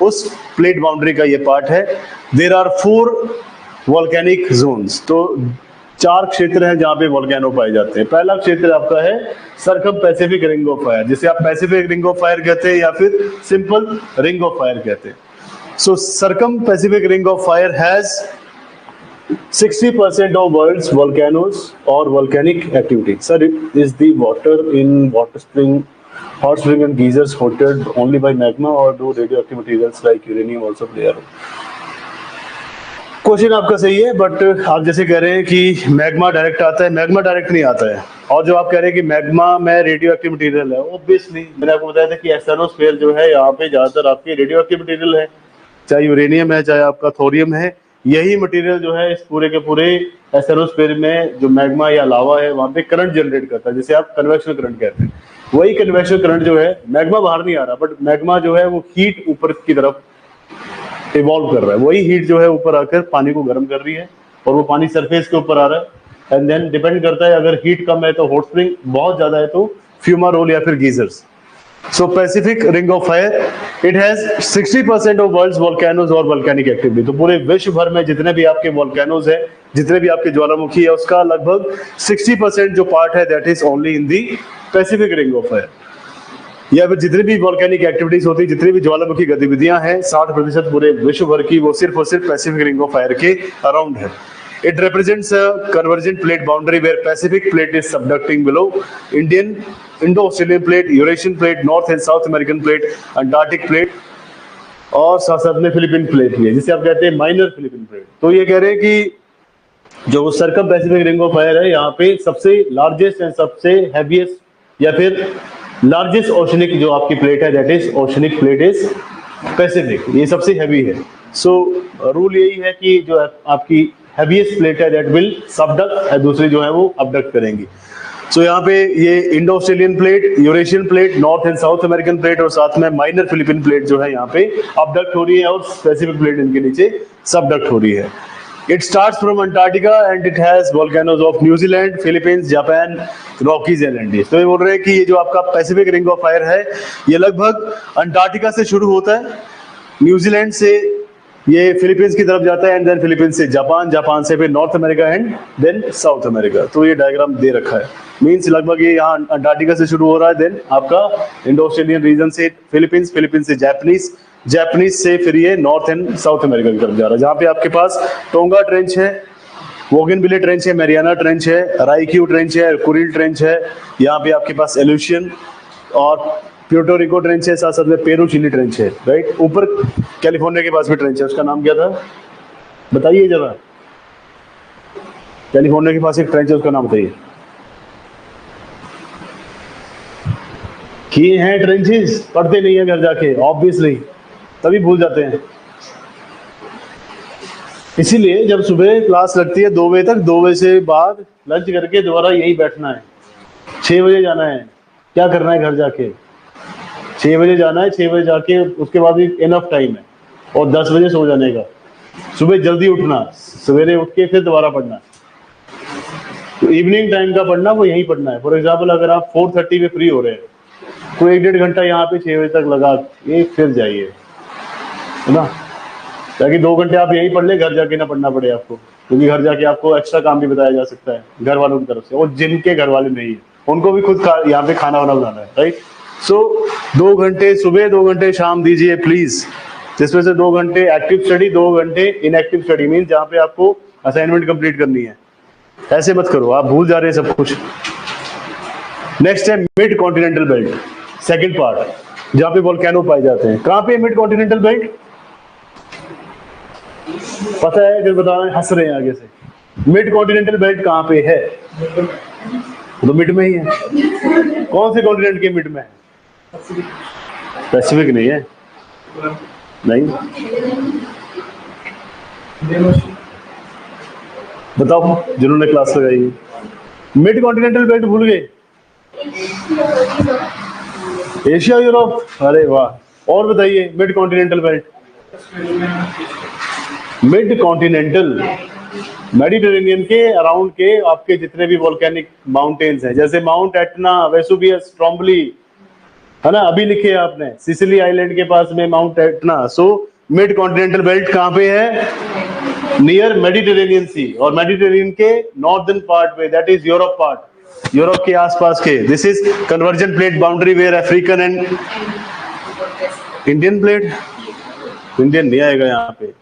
उस प्लेट बाउंड्री का ये पार्ट है। देयर आर 4 वोल्केनिक जोन्स, तो 4 क्षेत्र हैं जहां पे वोल्केनो पाए जाते हैं। पहला क्षेत्र आपका है circum Pacific ring of fire, जिसे आप पैसिफिक रिंग ऑफ फायर कहते हैं या फिर सिंपल रिंग ऑफ फायर कहते हैं। So circum Pacific ring of fire has 60% of world's volcanoes or volcanic activity. Sir, is the water in water spring, hot spring and geysers heated only by magma, or do radioactive materials like uranium also play a role? Question आपका सही है, but आप जैसे कह रहे हैं कि magma direct आता है, मैग्मा डायरेक्ट नहीं आता है। और जो आप कह रहे हैं कि मैग्मा में रेडियो एक्टिव मटीरियल है, ऑब्वियसली मैंने आपको बताया था कि एक्सटर्नोस्फीयर जो है यहाँ पे ज्यादातर आपकी रेडियो एक्टिव मटीरियल है, चाहे यूरेनियम है, चाहे आपका थोरियम है। यही मटेरियल जो है इस पूरे के पूरे एस्टेरोस्फीयर में जो मैग्मा या लावा है वहां पे करंट जनरेट करता है, जिसे आप कन्वेक्शनल करंट कहते हैं। वही कन्वेक्शनल करंट जो है, मैग्मा बाहर नहीं आ रहा, बट मैग्मा जो है वो हीट ऊपर की तरफ इवॉल्व कर रहा है। वही हीट जो है ऊपर आकर पानी को गर्म कर रही है, और वो पानी सरफेस के ऊपर आ रहा है। एंड देन डिपेंड करता है, अगर हीट कम है तो हॉट स्प्रिंग, बहुत ज्यादा है तो फ्यूमारोल या फिर geysers. So Pacific Ring of Fire, it has 60% of world's volcanoes और volcanic activity। तो पूरे विश्व भर में जितने भी आपके volcanoes है, जितने भी आपके ज्वालामुखी है, उसका लगभग 60% जो पार्ट है that is only in the Pacific Ring of Fire। या फिर जितनी भी वॉल्केनिक एक्टिविटीज होती है, जितनी भी ज्वालामुखी गतिविधियां हैं, 60% पूरे विश्व भर की वो सिर्फ और सिर्फ पैसिफिक रिंग ऑफ फायर के अराउंड है। It represents a convergent plate boundary where Pacific plate is subducting below Indian, Indo-Australian plate, Eurasian plate, North and South American plate, Antarctic plate और साथ साथ में फिलीपीन प्लेट भी है, जिसे आप कहते हैं माइनर फिलीपीन प्लेट। तो ये कह रहे हैं कि जो circum Pacific ring of fire है, यहाँ पे सबसे लार्जेस्ट एंड सबसे हैवीएस्ट या फिर लार्जेस्ट ओशनिक जो आपकी प्लेट है, that is oceanic plate is Pacific, ये सबसे हैवी है। सो रूल यही है कि जो आपकी हैवीएस्ट प्लेट है दैट विल सबडक्ट और दूसरी जो है वो अबडक्ट करेंगी। सो यहाँ पे ये Indo Australian plate, Eurasian plate, north and south American plate और साथ में माइनर फिलीपीन प्लेट जो है यहाँ पे अबडक्ट हो रही है और पैसिफिक प्लेट इनके नीचे सबडक्ट हो रही है। It starts from Antarctica and it has volcanoes of New Zealand, Philippines, Japan, Rockies and Andes। तो ये बोल रहे हैं कि ये जो आपका पैसिफिक रिंग ऑफ फायर है ये लगभग अंटार्कटिका से शुरू होता है, न्यूजीलैंड से ये फिलीपींस की तरफ जाता है एंड देन फिलीपींस से जापान, जापान से फिर north America and then south America. तो ये डायग्राम दे रखा है, मीन्स लगभग ये यहाँ अंटार्कटिका से शुरू हो रहा है, देन आपका इंडो ऑस्ट्रेलियन रीजन से फिलीपींस, फिलीपींस से जापानीज, जापानीज से फिर ये नॉर्थ एंड साउथ अमेरिका की तरफ जा रहा है, जहाँ पे आपके पास टोंगा ट्रेंच है, वोगनविले ट्रेंच है, मैरियाना ट्रेंच है, राइक्यू ट्रेंच है, कुरिल ट्रेंच है, यहाँ पे आपके पास एल्यूशियन और प्यूर्टो रिको ट्रेंच है, साथ साथ में पेरू चिली ट्रेंच है, राइट। ऊपर कैलिफोर्निया के पास भी ट्रेंच है, उसका नाम क्या था बताइए जरा। कैलिफोर्निया के पास एक ट्रेंच है, उसका नाम बताइए। किए हैं ट्रेंचेस, पढ़ते नहीं है घर जाके ऑब्वियसली, तभी भूल जाते हैं। इसीलिए जब सुबह क्लास लगती है 2 बजे तक, 2 बजे से बाद लंच करके दोबारा यही बैठना है, 6 बजे जाना है। क्या करना है घर जाके, 6 बजे जाना है, 6 बजे जाके उसके बाद भी इनफ टाइम है और 10 बजे सो जाने का। सुबह जल्दी उठना, सवेरे उठ के फिर दोबारा पढ़ना। तो इवनिंग टाइम का पढ़ना वो यही पढ़ना है। फॉर एग्जाम्पल अगर आप 4:30 में फ्री हो रहे हैं तो 1-1.5 घंटा यहाँ पे 6 बजे तक लगा के फिर जाइए, है ना, ताकि 2 घंटे आप यही पढ़ ले, घर जाके ना पढ़ना पड़े आपको, क्योंकि घर जाके आपको एक्स्ट्रा काम भी बताया जा सकता है घर वालों की तरफ से, और जिनके घर वाले नहीं है उनको भी खुद यहाँ पे खाना वाना बनाना है, राइट। सो 2 घंटे सुबह, 2 घंटे शाम दीजिए प्लीज, जिसमें से 2 घंटे एक्टिव स्टडी, 2 घंटे इनएक्टिव स्टडी, मीन जहाँ पे आपको असाइनमेंट कंप्लीट करनी है। ऐसे मत करो, आप भूल जा रहे हैं सब कुछ। नेक्स्ट है mid continental belt, second part, जहाँ पे वोल्केनो पाए जाते हैं। कहाँ पे मिड कॉन्टिनेंटल बेल्ट पता है, फिर बताना, हंस रहे हैं आगे से। मिड कॉन्टिनेंटल बेल्ट कहाँ पे है, तो मिड में ही है। कौन से कॉन्टिनेंट के मिड में है, पैसिफिक नहीं है, नहीं, बताओ जिन्होंने क्लास लगाई। मिड कॉन्टिनेंटल बेल्ट भूल गए, एशिया यूरोप, अरे वाह। और बताइए mid continental belt, mid continental Mediterranean के अराउंड के आपके जितने भी वोल्केनिक माउंटेन्स हैं, जैसे माउंट एटना, वेसुवियस, ट्रोम्बली, है ना, अभी लिखे आपने, सिसिली आइलैंड के पास में mount Etna. So mid continental belt कहाँ पे है, नियर मेडिटेरेनियन सी, और मेडिटेरेनियन के नॉर्दर्न पार्ट में, that is Europe part, Europe के आसपास के। This is convergent plate boundary where African and Indian plate, Indian नहीं आएगा यहाँ पे,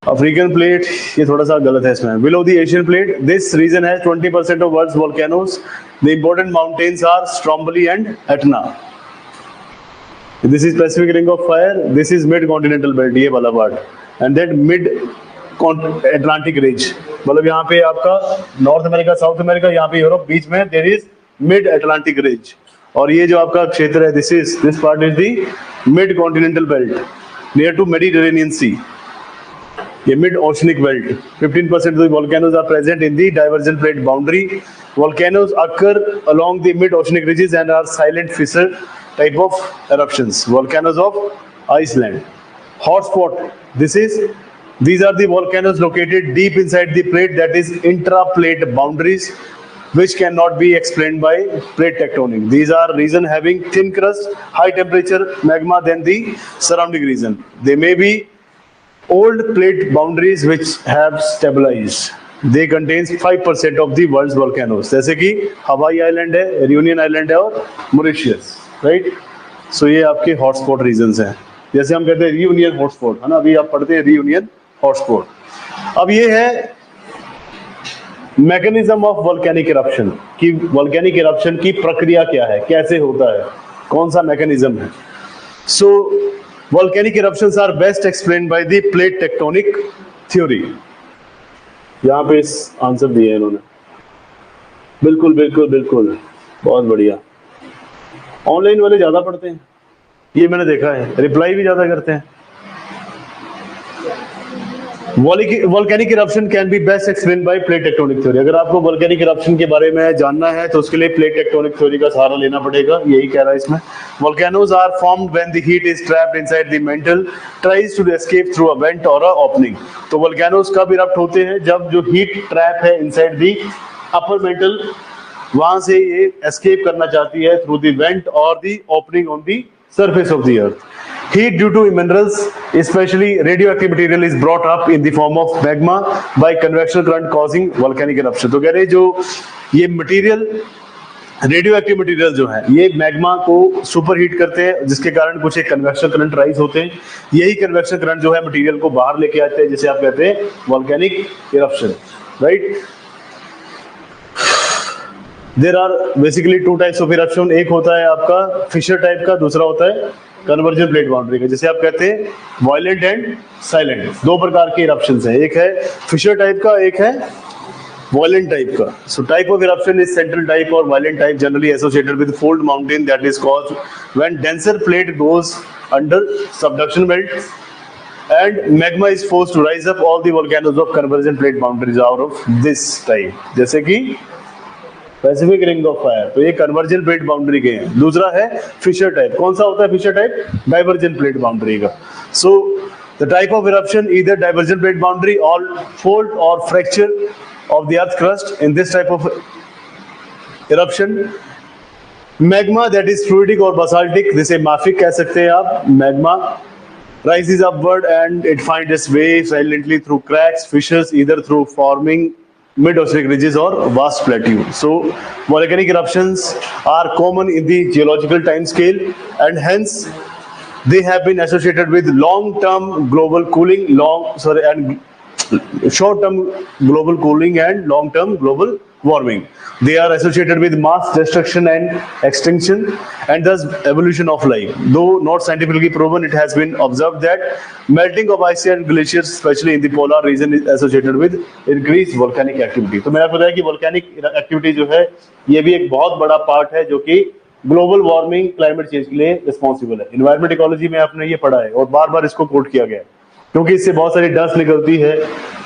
अफ्रीकन प्लेट ये थोड़ा सा गलत है इसमें। Below the Asian plate, this region has 20% of world's volcanoes, the important mountains are Stromboli and Etna. This is Pacific ring of fire, this is mid continental belt, ये वाला part, and that mid Atlantic range, मतलब यहाँ पे आपका north America, south America, यहाँ पे Europe, बीच में there is mid Atlantic range. और ये जो आपका क्षेत्र है, this part is the mid continental belt near to Mediterranean sea, ये mid oceanic belt. 15% of the volcanoes are present in the divergent plate boundary. Volcanoes occur along the mid oceanic ridges and are silent fissure type of eruptions. Volcanoes of Iceland. Hotspot, these are the volcanoes located deep inside the plate, that is intra-plate boundaries, which cannot be explained by plate tectonic. These are region having thin crust, high temperature magma than the surrounding region. They may be old plate boundaries which have stabilized. They contains 5% of the world's volcanoes, जैसे कि Hawaii island है, Reunion island है और Mauritius, right. सो ये आपके hotspot regions हैं, जैसे हम कहते हैं रियूनियन हॉटस्पॉट, है ना, अभी आप पढ़ते हैं रियूनियन हॉटस्पॉट। अब ये है मैकेनिज्म ऑफ वोल्केनिक इरप्शन, कि वोल्केनिक इरप्शन की प्रक्रिया क्या है, कैसे होता है, कौन सा मैकेनिज्म है। So volcanic eruptions are best explained by the plate tectonic theory. यहां पे इस आंसर दिए इन्होंने, बिल्कुल बिल्कुल बिल्कुल, बहुत बढ़िया। ऑनलाइन वाले ज्यादा पढ़ते हैं, ये मैंने देखा है, रिप्लाई भी ज्यादा करते हैं। Volcanic eruption can be best explain by plate tectonic theory. अगर आपको वोल्केनिक इरप्शन के बारे में जानना है तो उसके लिए प्लेट टेक्टोनिक थ्योरी का सहारा लेना पड़ेगा, यही कह रहा है इसमें। Volcanoes are formed when the heat is trapped inside the mantle tries to escape through a vent और अ ओपनिंग। तो वोल्केनोज कब इरप्ट होते हैं? जब जो हीट ट्रैप है इनसाइड द अपर मेंटल, वहां से ये एस्केप करना चाहती है थ्रू द वेंट और the opening on the surface of the earth. Heat due to minerals, especially radioactive material, is brought up in the form of magma by convectional current causing volcanic eruption. तो कह रहे जो ये material, radioactive material जो है, ये magma को super heat करते हैं, जिसके कारण कुछ एक कन्वेक्शन करंट राइज होते हैं। यही कन्वेक्शन करंट जो है मटेरियल को बाहर लेके आते हैं, जिसे आप कहते हैं volcanic eruption, right. There are basically two types of eruption. एक होता है आपका फिशर टाइप का, दूसरा होता है कन्वर्जन प्लेट बाउंड्री का, जिसे आप कहते हैं वायलेंट एंड साइलेंट। दो प्रकार के इरप्शंस हैं, एक है फिशर टाइप का, एक है वायलेंट टाइप का। So type of eruption is central type और violent type, generally associated with fold mountain that is caused when denser plate goes under subduction belt and magma is forced to rise up. All the volcanoes of convergent plate boundaries are of this type, जैसे कि Pacific ring of fire, तो ये conversion plate boundary के हैं। दूसरा है fissure type. कौन सा होता है fissure type? Divergent plate boundary का। So the type of eruption either divergent plate boundary और फोल्ड और fracture of the earth crust. In this type of eruption magma that is fluidic और basaltic, जिसे mafic कह सकते हैं आप, magma rises upward and it finds its way silently through cracks, fissures, either through forming mid-oceanic ridges or vast plateaus. So volcanic eruptions are common in the geological time scale and hence they have been associated with long-term global cooling, short-term global cooling and long-term global warming. They are associated with mass destruction and extinction and thus evolution of life. Though not scientifically proven, it has been observed that melting of ice and glaciers, especially in the polar region, is associated with increased volcanic activity. तो मैंने आपको बताया कि volcanic activity जो है, ये भी एक बहुत बड़ा पार्ट है जो कि ग्लोबल वार्मिंग, क्लाइमेट चेंज के लिए रिस्पॉन्सिबल है। इन्वायरमेंट इकोलॉजी में आपने ये पढ़ा है और बार बार इसको कोट किया गया है, क्योंकि इससे बहुत सारी डस्ट निकलती है,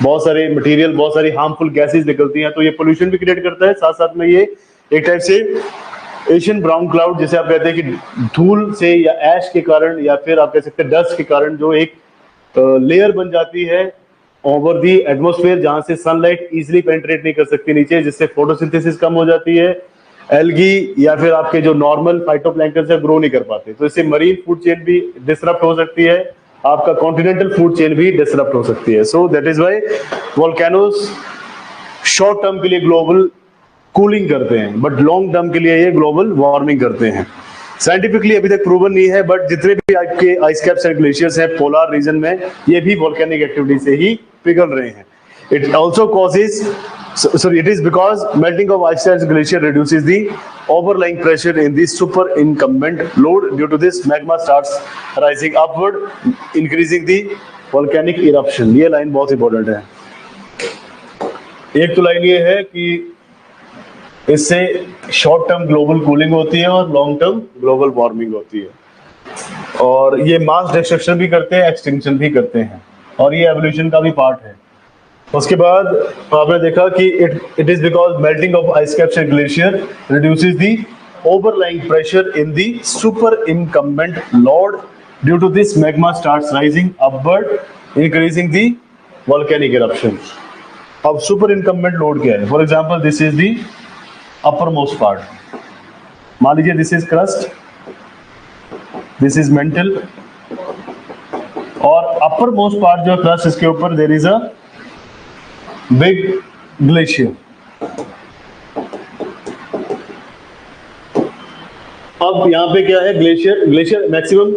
बहुत सारे मटेरियल, बहुत सारी हार्मफुल गैसेस निकलती हैं, तो ये पोल्यूशन भी क्रिएट करता है। साथ साथ में ये एक टाइप से एशियन ब्राउन क्लाउड, जिसे आप कहते हैं कि धूल से या ऐश के कारण या फिर आप कह सकते हैं डस्ट के कारण जो एक लेयर बन जाती है ओवर दी एटमॉस्फेयर, जहां से सनलाइट इजीली पेनिट्रेट नहीं कर सकती नीचे, जिससे फोटोसिंथेसिस कम हो जाती है, एल्गी या फिर आपके जो नॉर्मल फाइटोप्लैंक्टन से ग्रो नहीं कर पाते, तो इससे मरीन फूड चेन भी डिसरप्ट हो सकती है, आपका कॉन्टिनेंटल फूड चेन भी डिसरप्ट हो सकती है। So that is why volcanoes short term के लिए ग्लोबल कूलिंग करते हैं, बट लॉन्ग टर्म के लिए ये ग्लोबल वार्मिंग करते हैं। साइंटिफिकली अभी तक प्रूवन नहीं है, बट जितने भी आपके आइस कैप्स एंड ग्लेशियर्स हैं पोलर रीजन में, ये भी वोल्केनिक एक्टिविटी से ही पिघल रहे हैं। It also causes it is because melting of ice and glacier reduces the overlying pressure in the superincumbent load. Due to this, magma starts rising upward, increasing the volcanic eruption. ये line बहुत important है। एक तो line ये है कि इससे short term global cooling होती है और लॉन्ग टर्म ग्लोबल वार्मिंग होती है, और ये मास डिस्ट्रक्शन भी करते हैं, एक्सटिंक्शन भी करते हैं, और ये एवोल्यूशन का भी पार्ट है। उसके बाद आपने देखा कि it is because melting of ice caps and glacier reduces the overlying pressure in the super incumbent load. Due to this magma starts rising upward, increasing the volcanic eruption. अब super incumbent load क्या है? For example this is the upper most part, मान लीजिए this is crust, this is mantle, और upper most part जो crust, इसके ऊपर there is a big glacier. अब यहां पे क्या है? Glacier maximum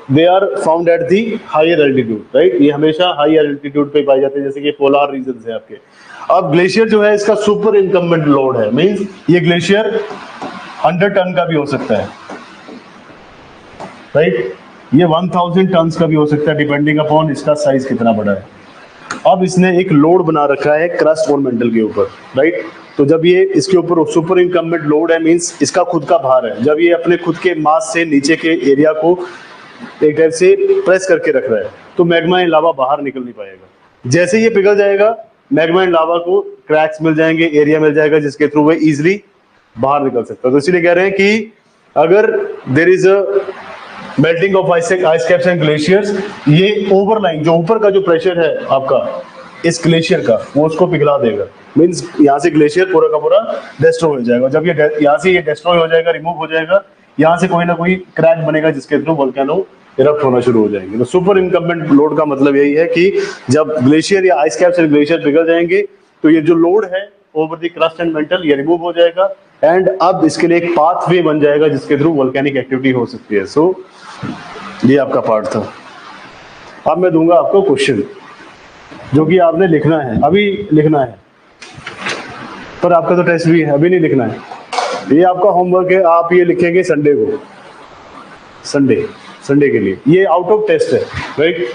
they are found at the higher altitude, right. ये हमेशा हाई एल्टीट्यूड पे पाए जाते हैं, जैसे कि पोलार रीजन है आपके। अब ग्लेशियर जो है इसका सुपर इनकम्बेंट लोड है, मींस ये ग्लेशियर 100 टन का भी हो सकता है, राइट। ये 1000 टन का भी हो सकता है, डिपेंडिंग अपॉन इसका साइज कितना बड़ा है। अब इसने एक लोड बना रखा है क्रस्ट और मेंटल के ऊपर, राइट। तो जब ये इसके ऊपर सुपर इनकम्बेंट लोड है, मींस इसका खुद का भार है, जब ये अपने खुद के मास से नीचे के एरिया को एक टाइप से प्रेस करके रख रहा है, तो मैग्मा एंड लावा बाहर निकल नहीं पाएगा। जैसे ये पिघल जाएगा, मैग्मा एंड लावा को क्रैक्स मिल जाएंगे, एरिया मिल जाएगा, जिसके थ्रू वो इजिली बाहर निकल सकता है। तो इसीलिए कह रहे हैं कि अगर there is a melting of ice caps and glaciers, ये ओवरलाइंग जो ऊपर का जो प्रेशर है आपका इस ग्लेशियर का, वो उसको पिघला देगा। मींस यहाँ से ग्लेशियर पूरा का पूरा डिस्ट्रॉय हो जाएगा। जब ये यहाँ से ये डिस्ट्रॉय हो जाएगा, रिमूव हो जाएगा, यहाँ से कोई ना कोई क्रैक बनेगा, जिसके थ्रू वोल्केनो इरप्ट होना शुरू हो जाएंगे। तो सुपर इनकम्बेंट लोड का मतलब यही है कि जब ग्लेशियर या आइस कैप्स एंड ग्लेशियर पिघल जाएंगे, तो ये जो लोड है over the crust and mental, ये रिमूव हो जाएगा, एंड अब इसके लिए एक पाथवे बन जाएगा, जिसके थ्रू वोल्केनिक एक्टिविटी हो सकती है। सो ये आपका पार्ट था। अब मैं दूंगा आपको क्वेश्चन, जो कि आपने लिखना है, अभी लिखना है, पर आपका तो टेस्ट भी है, अभी नहीं लिखना है। ये आपका होमवर्क है, आप ये लिखेंगे संडे को, संडे के लिए, ये आउट ऑफ टेस्ट है, राइट।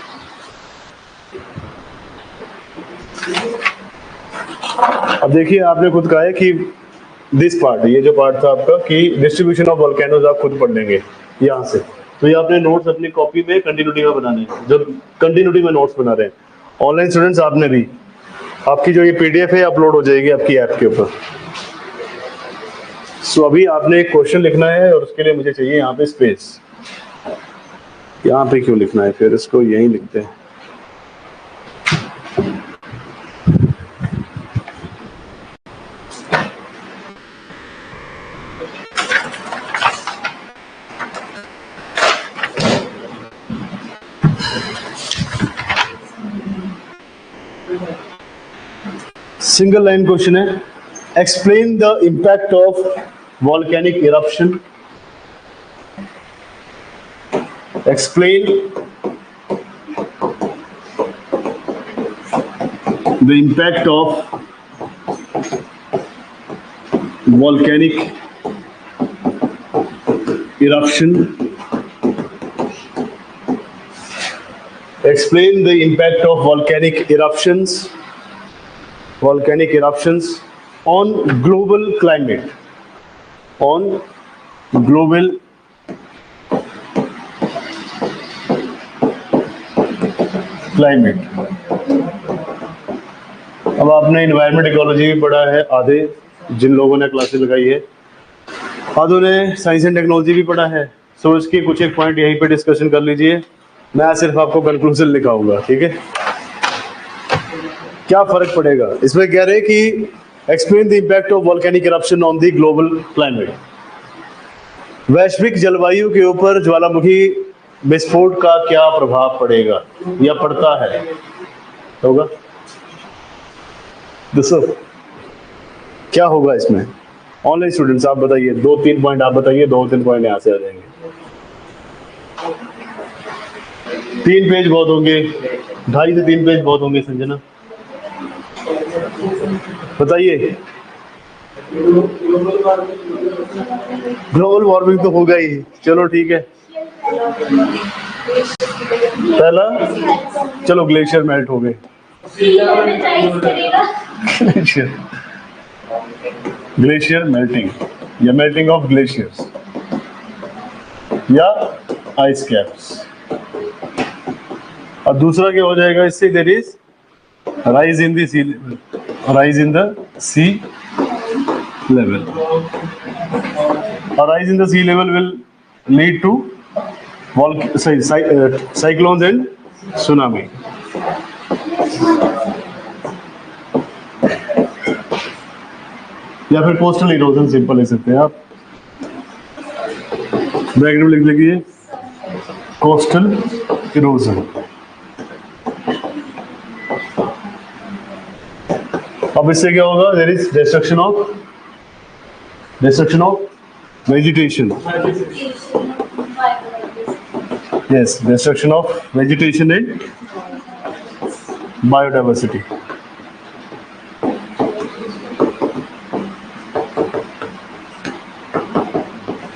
अब देखिए, आपने खुद कहा है कि दिस पार्ट, ये जो पार्ट था आपका कि डिस्ट्रीब्यूशन ऑफ वोल्केनोज, आप खुद पढ़ लेंगे यहाँ से। तो ये आपने नोट्स अपनी कॉपी में कंटिन्यूटी में बनाने हैं, जब कंटिन्यूटी में नोट्स बना रहे हैं। ऑनलाइन स्टूडेंट्स आपने भी, आपकी जो ये पीडीएफ है अपलोड हो जाएगी आपकी ऐप के ऊपर। सो अभी आपने एक क्वेश्चन लिखना है, और उसके लिए मुझे चाहिए यहाँ पे स्पेस। यहाँ पे क्यों लिखना है, फिर इसको यहीं लिखते हैं। सिंगल लाइन क्वेश्चन है, explain the impact of volcanic eruption, explain the impact of volcanic eruption, explain the impact of volcanic eruptions on global climate, on global climate। अब आपने इन्वायरमेंट इकोलॉजी भी पढ़ा है, आधे जिन लोगों ने क्लासेस लगाई है, आधों ने साइंस एंड टेक्नोलॉजी भी पढ़ा है। सो इसके कुछ एक पॉइंट यहीं पे डिस्कशन कर लीजिए, मैं सिर्फ आपको कंक्लूजन लिखाऊंगा, ठीक है। क्या फर्क पड़ेगा इसमें, कह रहे हैं कि explain the impact of volcanic eruption on the global climate, वैश्विक जलवायु के ऊपर ज्वालामुखी विस्फोट का क्या प्रभाव पड़ेगा या पड़ता है, होगा। दोस्तों क्या होगा इसमें, ऑनलाइन स्टूडेंट्स आप बताइए, 2-3 पॉइंट आप बताइए, 2-3 पॉइंट यहाँ से आ जाएंगे। 3 पेज बहुत होंगे, 2.5 से 3 पेज बहुत होंगे। संजना बताइए। ग्लोबल वार्मिंग तो होगा ही, चलो ठीक है। पहला, चलो ग्लेशियर मेल्ट हो गए, ग्लेशियर मेल्टिंग या मेल्टिंग ऑफ ग्लेशियर्स या आइस कैप्स। और दूसरा क्या हो जाएगा इससे, there is rise in the sea level, rise in the sea level, और rise in the sea level will lead to cyclones and tsunami. या फिर कोस्टल इरोजन, सिंपल लिख सकते हैं आप, ब्रैकेट में लिख लीजिए कोस्टल इरोजन। अब इससे क्या होगा, there is destruction of vegetation, Yes, destruction of vegetation and biodiversity.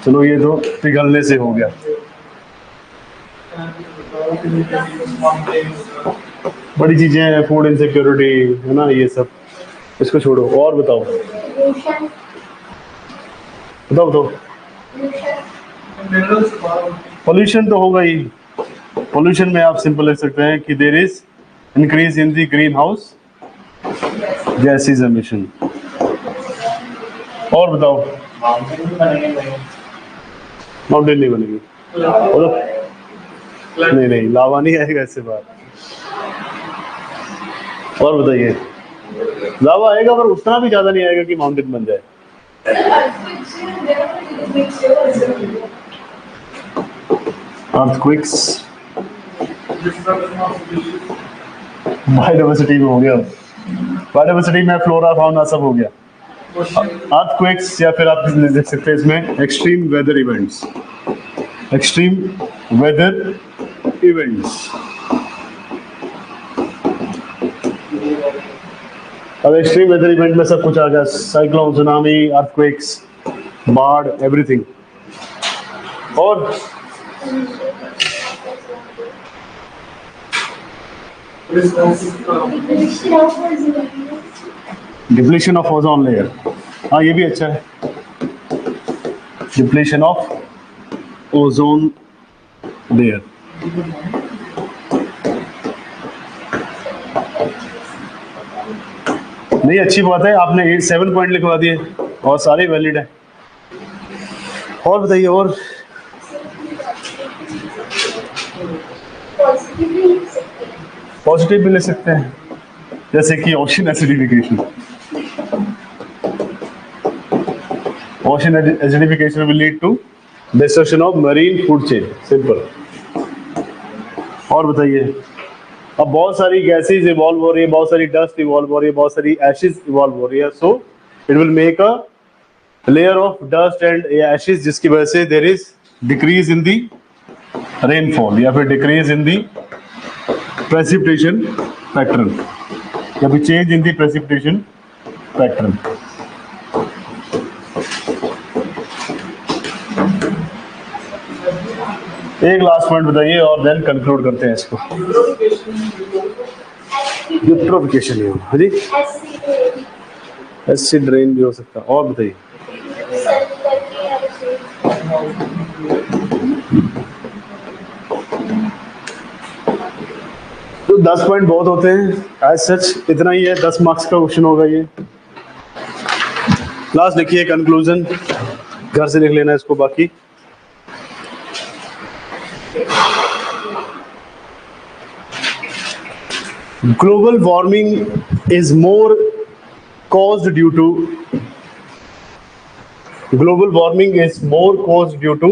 चलो ये तो पिघलने से हो गया। बड़ी चीजें हैं, फूड इनसिक्योरिटी है ना, ये सब इसको छोड़ो। और बताओ बताओ बताओ। पोल्यूशन तो होगा ही। पोल्यूशन में आप सिंपल लिख सकते हैं कि there is increase in the greenhouse gases emission. और बताओ। माउंटेन नहीं बनेगी, नहीं नहीं, लावा नहीं आएगा इससे बाहर। और बताइए, लावा आएगा पर उतना भी ज्यादा नहीं आएगा कि माउंटेन बन जाए। अर्थक्वेक्स, बायोडायवर्सिटी में हो गया, बायोडायवर्सिटी में फ्लोरा फाउना सब हो गया। अर्थक्वेक्स या फिर आप देख सकते हैं इसमें extreme weather events, extreme weather events. अब एक्सट्रीम वेदर इवेंट में सब कुछ आ गया, साइक्लोन, सुनामी, अर्थक्वेक्स, बाढ़, एवरीथिंग। और डिप्लीशन ऑफ ओजोन लेयर, हाँ ये भी अच्छा है, डिप्लीशन ऑफ ओजोन लेयर। नहीं, अच्छी बात है, आपने 7 पॉइंट लिखवा दिए और सारे वैलिड है। और बताइए। और पॉजिटिव भी ले सकते हैं, जैसे कि ocean acidification. Ocean acidification will lead to destruction of marine food chain, simple. और बताइए, अब बहुत सारी गैसेज इवॉल्व हो रही है, बहुत सारी डस्ट इवॉल्व हो रही है, बहुत सारी एशेज इवॉल्व हो रही है, so it will make a layer of dust and ashes, जिसकी वजह से there is decrease in the rainfall या फिर decrease in the precipitation pattern या फिर change in the precipitation pattern। एक लास्ट पॉइंट बताइए और देन कंक्लूड करते हैं इसको। यूट्रोफिकेशन ही हो, हाँ जी, एसिड रेन भी हो सकता है। और बताइए। तो 10 पॉइंट बहुत होते हैं, एज सच इतना ही है, 10 मार्क्स का क्वेश्चन होगा ये। लास्ट लिखिए कंक्लूजन, घर से लिख लेना इसको बाकी। Global warming is more caused due to global warming is more caused due to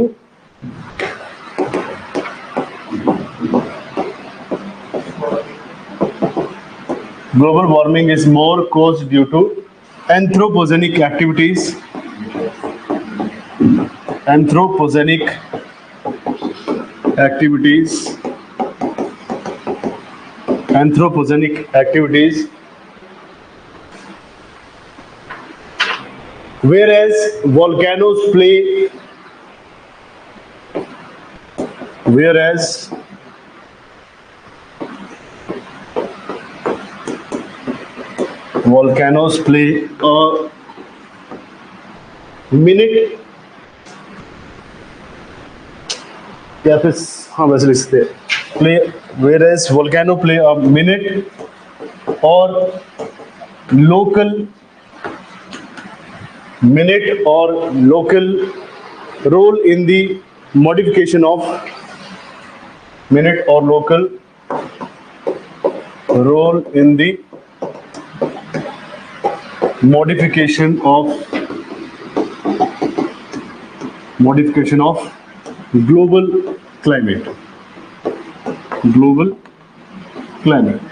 global warming is more caused due to anthropogenic activities, anthropogenic activities, anthropogenic activities, whereas volcanoes play, whereas volcanoes play a minute या फिर हाँ वैसे लिख सकते हैं play, whereas volcano play a minute or local minute or local role in the modification of minute or local role in the modification of global climate, global climate।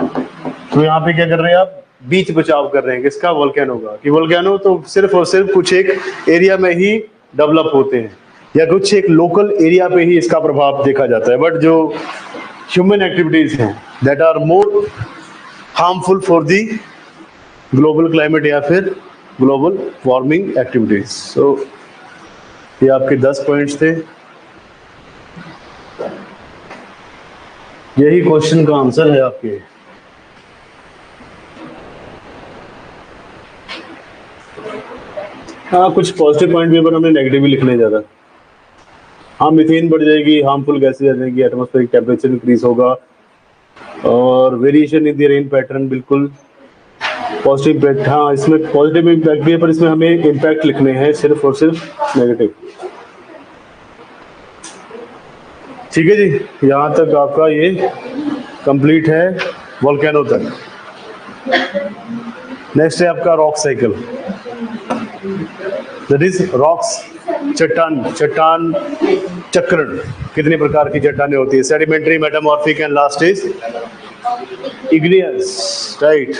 तो यहाँ पे क्या कर रहे हैं आप, बीच बचाव कर रहे हैं किसका, वोल्केनो का। कि वोल्केनो तो सिर्फ और सिर्फ कुछ एक एरिया में ही डेवलप होते हैं, या कुछ एक लोकल एरिया पे ही इसका प्रभाव देखा जाता है, बट जो ह्यूमन एक्टिविटीज हैं that are more harmful for the global climate या फिर ग्लोबल वार्मिंग एक्टिविटीज। सो ये आपके 10 पॉइंट्स थे। यही क्वेश्चन का आंसर है आपके। हाँ, कुछ पॉजिटिव पॉइंट भी पर हमने नेगेटिव भी लिखने ज़्यादा। हाँ, मीथेन बढ़ जाएगी, हार्मफुल गैसेज आ जाएगी, एटमॉस्फेरिक टेम्परेचर इंक्रीज होगा और variation in the rain pattern, बिल्कुल पॉजिटिव इम्पैक्ट। हाँ, इसमें पॉजिटिव इम्पैक्ट भी है पर इसमें हमें इम्पैक्ट लिखने हैं सिर्फ और सिर्फ नेगेटिव। ठीक है जी, यहाँ तक आपका ये कंप्लीट है वोल्केनो तक। नेक्स्ट है आपका rock cycle, that is rocks, चट्टान चक्रण। कितने प्रकार की चट्टानें होती है? Sedimentary, metamorphic and last is igneous, right.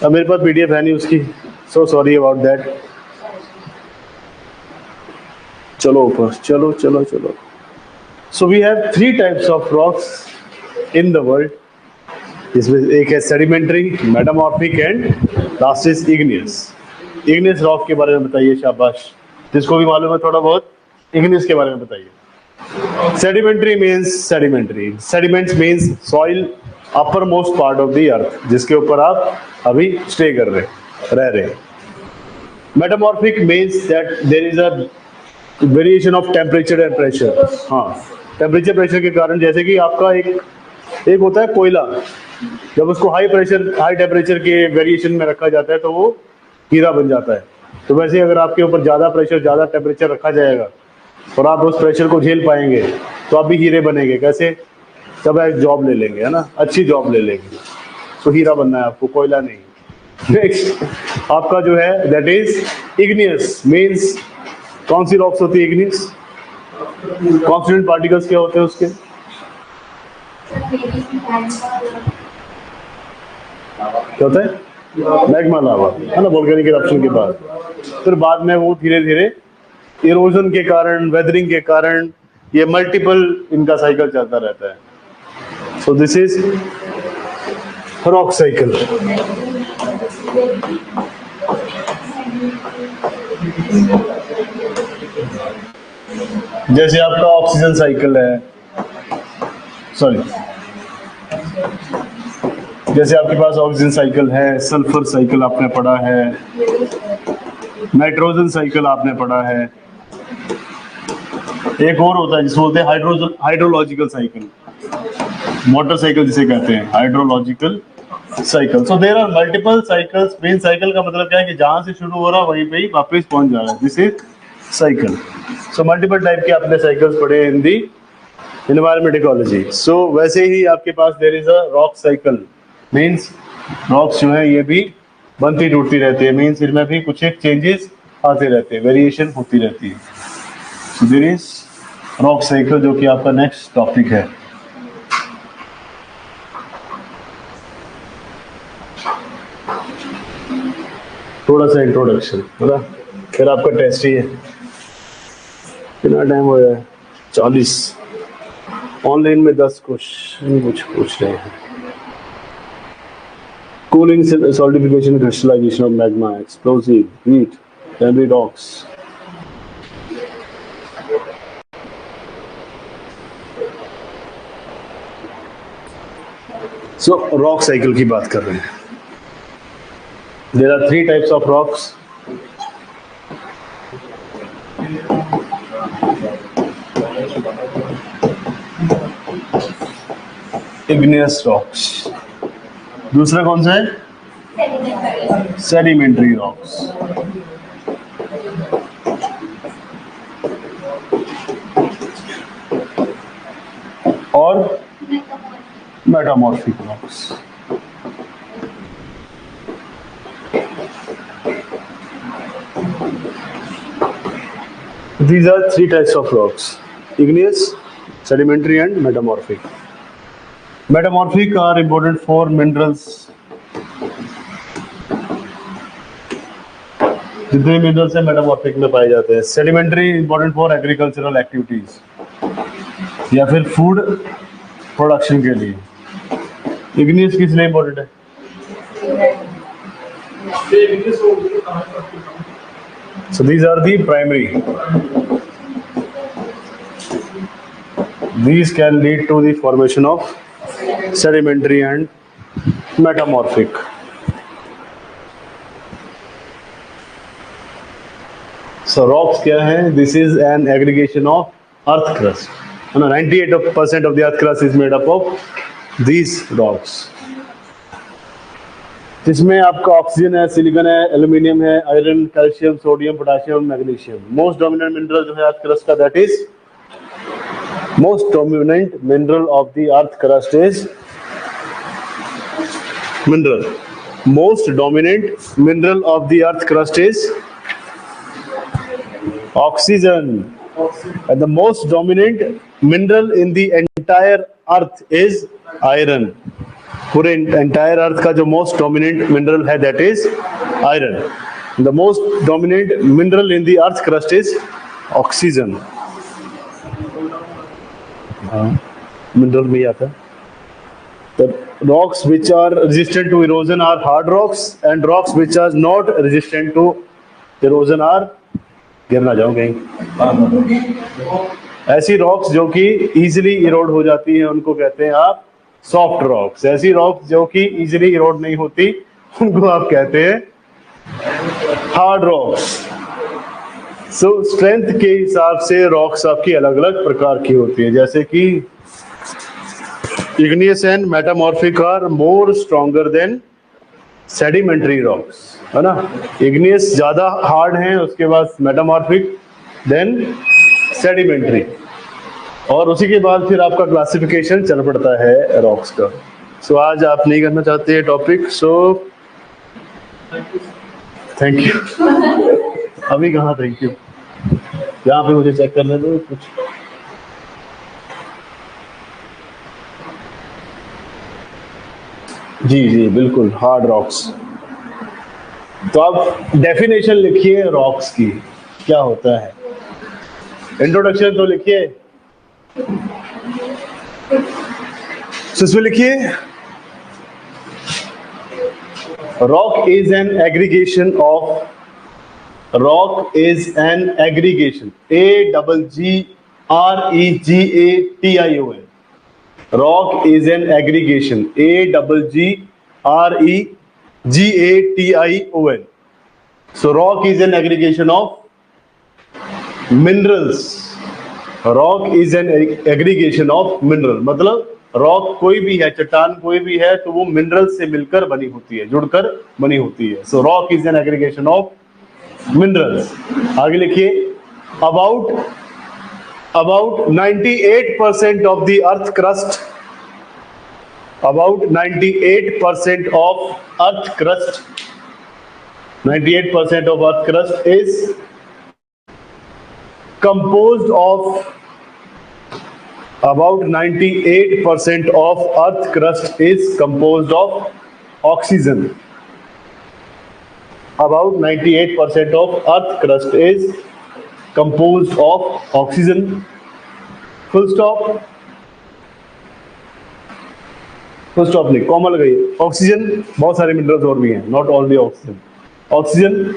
अब मेरे पास पीडीएफ है नहीं उसकी, सो सॉरी अबाउट दैट। चलो ऊपर, चलो चलो चलो। So we have 3 types of rocks in the world. इसमें एक है sedimentary, metamorphic and last is igneous. Igneous rock के बारे में बताइए, शाबाश, जिसको भी मालूम है थोड़ा बहुत, इग्नियस के बारे में बताइए। Sedimentary means sediments means soil upper most part of the earth, जिसके ऊपर आप अभी स्टे कर रह रहे। Metamorphic means that there is a variation of temperature and pressure. हाँ, टेम्परेचर प्रेशर के कारण, जैसे कि आपका एक होता है कोयला, जब उसको हाई टेम्परेचर के वेरिएशन में रखा जाता है तो वो हीरा बन जाता है। तो वैसे ही अगर आपके ऊपर ज़्यादा प्रेशर, ज़्यादा टेम्परेचर रखा जाएगा और आप उस प्रेशर को झेल पाएंगे तो आप भी हीरे बनेंगे। कैसे? जब आप जॉब ले लेंगे, है ना, अच्छी जॉब ले लेंगे तो हीरा बनना है आपको, कोयला नहीं। नेक्स्ट आपका जो है दैट इज इग्नियस मीन्स, कौन सी रॉक्स होती है इग्नियस? कॉन्स्टिट्यूएंट पार्टिकल्स क्या होते हैं उसके? क्या होता है? मैग्मा लावा, है ना, वोल्केनिक इरप्शन के बाद। फिर बाद में वो धीरे धीरे इरोजन के कारण, वेदरिंग के कारण, ये मल्टीपल इनका साइकिल चलता रहता है। So this is rock cycle. जैसे आपका ऑक्सीजन साइकिल है, सॉरी, जैसे आपके पास ऑक्सीजन साइकिल है, सल्फर साइकिल आपने पढ़ा है, नाइट्रोजन साइकिल आपने पढ़ा है, एक और होता है जिसको बोलते हैं हाइड्रोलॉजिकल साइकिल, मोटर साइकिल जिसे कहते हैं, hydrological cycle. So there are multiple cycles. Main cycle का मतलब क्या है कि जहां से शुरू हो रहा वहीं पे ही वापस पहुंच जा रहा है, this is cycle. So multiple type के आपने साइकिल्स पढ़े इन दी एनवायरमेंट इकोलॉजी। सो वैसे ही आपके पास there is a rock cycle, means rocks जो है ये भी बनती टूटती रहती है, मीन्स इनमें भी कुछ एक चेंजेस आते रहते हैं, वेरिएशन होती रहती है। So there is rock cycle, जो कि आपका नेक्स्ट टॉपिक है। थोड़ा सा इंट्रोडक्शन, है ना, फिर आपका टेस्ट ही है। कितना टाइम हो गया है? 40। ऑनलाइन में 10 क्वेश्चन कुछ पूछ रहे हैं। Cooling, solidification, crystallization of magma, explosive heat, primary rocks. So rock cycle की बात कर रहे हैं। There are 3 types of rocks. Igneous rocks. दूसरा कौन सा है? Sedimentary rocks. और metamorphic rocks. These are 3 types of rocks: igneous, sedimentary and metamorphic. Metamorphic are important for minerals जितने मिनरल्स हैं मेटामॉर्फिक में पाए जाते हैं। Sedimentary important for agricultural activities या फिर फूड प्रोडक्शन के लिए। इग्नियस किस लिए इंपॉर्टेंट है? So these are the primary. These can lead to the formation of sedimentary and metamorphic. So rocks क्या है? This is an aggregation of earth crust. 98% of the earth crust is made up of these rocks. जिसमें आपका oxygen है, silicon है, aluminium है, iron, calcium, sodium, potassium, magnesium. Most dominant mineral जो है earth crust का, that is most dominant mineral of the earth crust is mineral. Most dominant mineral of the earth crust is oxygen and the most dominant mineral in the entire earth is iron. पूरे entire अर्थ का जो most dominant mineral है that is iron. The most dominant mineral in the earth crust is oxygen. Mineral में आता है। The rocks which are resistant to erosion are hard rocks and rocks which are not resistant to erosion are, गिर ना जाओ कहीं, ऐसी rocks जो कि इजीली इरोड हो जाती है उनको कहते हैं आप सॉफ्ट रॉक्स। ऐसी रॉक्स जो कि इजीली इरोड नहीं होती उनको आप कहते हैं हार्ड रॉक्स। सो स्ट्रेंथ के हिसाब से रॉक्स आपकी अलग अलग प्रकार की होती है, जैसे कि igneous and metamorphic are more stronger than sedimentary rocks, है ना। इग्नियस ज्यादा हार्ड हैं, उसके बाद मेटामॉर्फिक, देन सेडिमेंट्री, और उसी के बाद फिर आपका क्लासिफिकेशन चल पड़ता है रॉक्स का। सो आज आप नहीं करना चाहते हैं टॉपिक, सो थैंक यू। अभी कहाँ थैंक यू, यहाँ पे मुझे चेक करने दो कुछ। जी जी बिल्कुल, हार्ड रॉक्स। तो आप डेफिनेशन लिखिए रॉक्स की, क्या होता है। इंट्रोडक्शन तो लिखिए, इसमें लिखिए rock is an aggregation of, rock is an aggregation, AGGREGATION, rock is an aggregation, AGGREGATION। So rock is an aggregation of minerals. Rock is an aggregation of mineral, मतलब रॉक कोई भी है, चट्टान कोई भी है, तो वो मिनरल से मिलकर बनी होती है, जुड़कर बनी होती है। So rock is an aggregation of minerals. आगे लिखिए, about 98% of the earth crust, about 98% of earth crust, 98% of earth crust is composed of, about 98% of earth crust is composed of oxygen. About 98% of earth crust is composed of oxygen. Full stop. Full stop नहीं, comma लगाइए। Oxygen, बहुत सारे minerals और भी हैं, not only oxygen. Oxygen,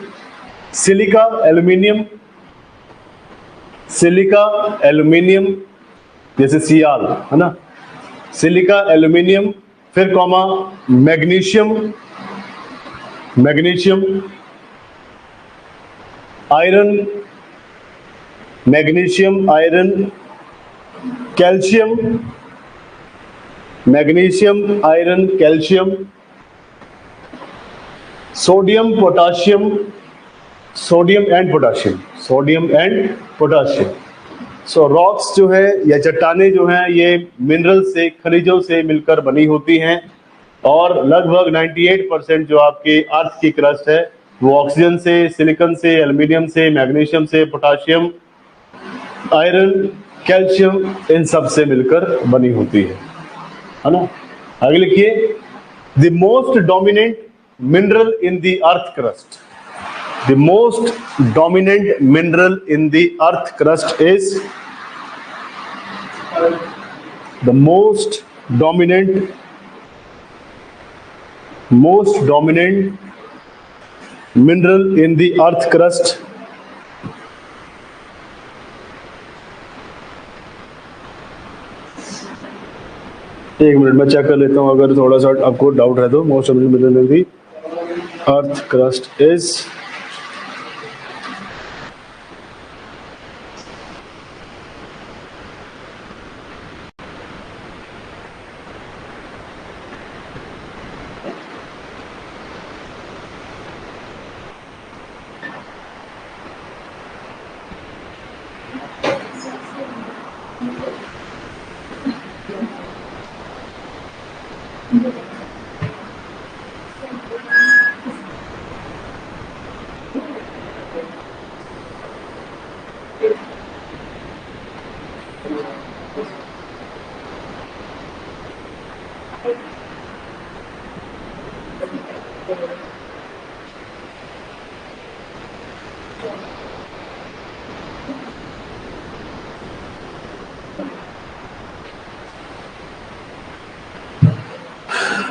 silica, aluminium, silica aluminium, जैसे सियाल है ना, सिलिका एल्यूमिनियम, फिर comma magnesium, magnesium, iron, magnesium, iron, calcium, magnesium, iron, calcium, sodium, potassium, sodium and potassium, sodium and potassium. So rocks जो है या चट्टाने जो हैं ये मिनरल से, खनिजों से मिलकर बनी होती हैं, और लगभग 98% जो आपके अर्थ की क्रस्ट है वो ऑक्सीजन से, सिलिकॉन से, एल्यूमिनियम से, मैग्नीशियम से, पोटाशियम, आयरन, कैल्शियम, इन सब से मिलकर बनी होती है ना। आगे लिखिए, the most dominant mineral in the earth crust, The most dominant mineral in the earth crust is the most dominant mineral in the earth crust. एक मिनट में चेक कर लेता हूं, अगर थोड़ा सा आपको डाउट है तो। Most dominant mineral in the earth crust is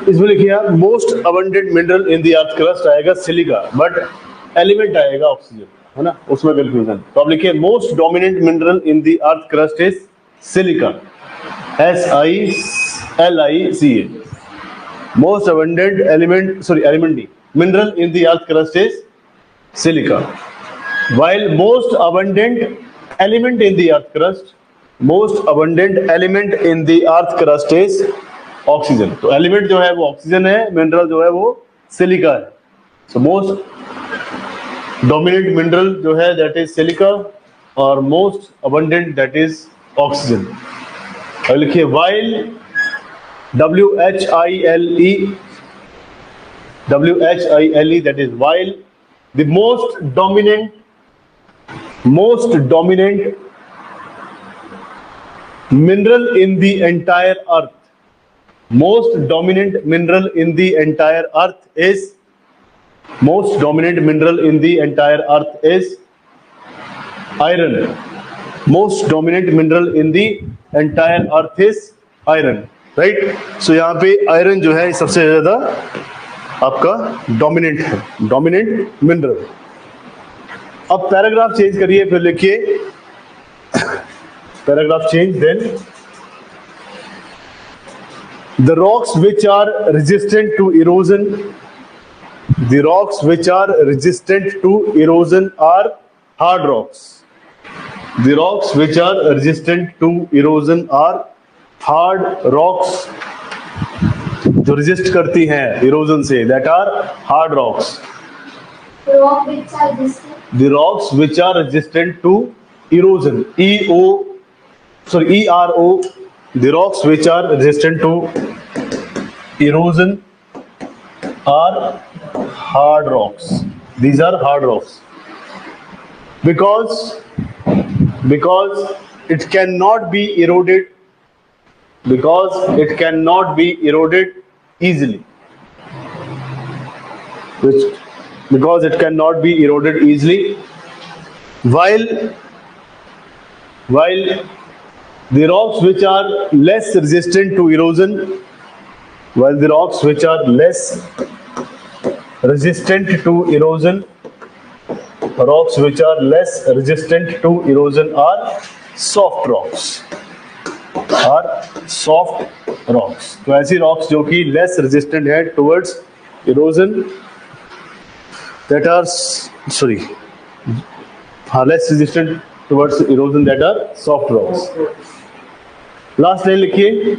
इसमें लिखिए आप most abundant mineral in the earth crust आएगा सिलिका, बट एलिमेंट आएगा ऑक्सीजन, है ना, उसमें कंफ्यूजन। तो आप लिखिए most dominant mineral in the earth crust is silica, SILICA। Most abundant mineral in the earth crust is silica, while most abundant element in the earth crust is oxygen. तो element जो है वो oxygen है, mineral जो है वो silica है। So most dominant mineral जो है दैट इज सिलिका और most abundant that is oxygen. अब लिखिए while WHILE that is while the most dominant mineral in the entire earth, most dominant mineral in the entire earth is iron. Most dominant mineral in the entire earth is iron, right? So यहाँ पे iron जो है सबसे ज्यादा आपका dominant है, dominant mineral. अब paragraph change करिए, फिर लिखिए paragraph change, then the rocks which are resistant to erosion are hard rocks. The rocks which are resistant to erosion are hard rocks, जो resist करती हैं erosion से, that are hard rocks. The rocks which are resistant to erosion, ERO, the rocks which are resistant to erosion are hard rocks. These are hard rocks because it cannot be eroded easily. While the rocks which are less resistant to erosion are soft rocks. तो ऐसी rocks जो कि less resistant है towards erosion, that are less resistant towards erosion, that are soft rocks. Last line लिखिए,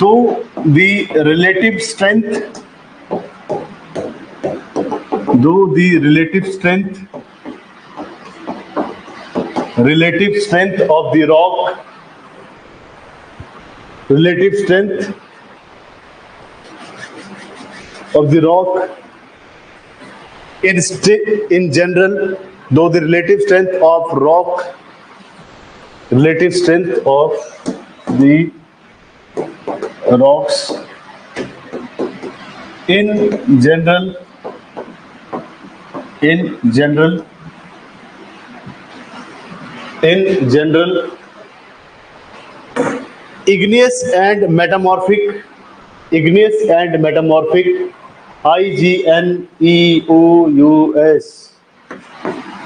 though the relative strength of the rock in general, though the relative strength of the rocks in general igneous and metamorphic IGNEOUS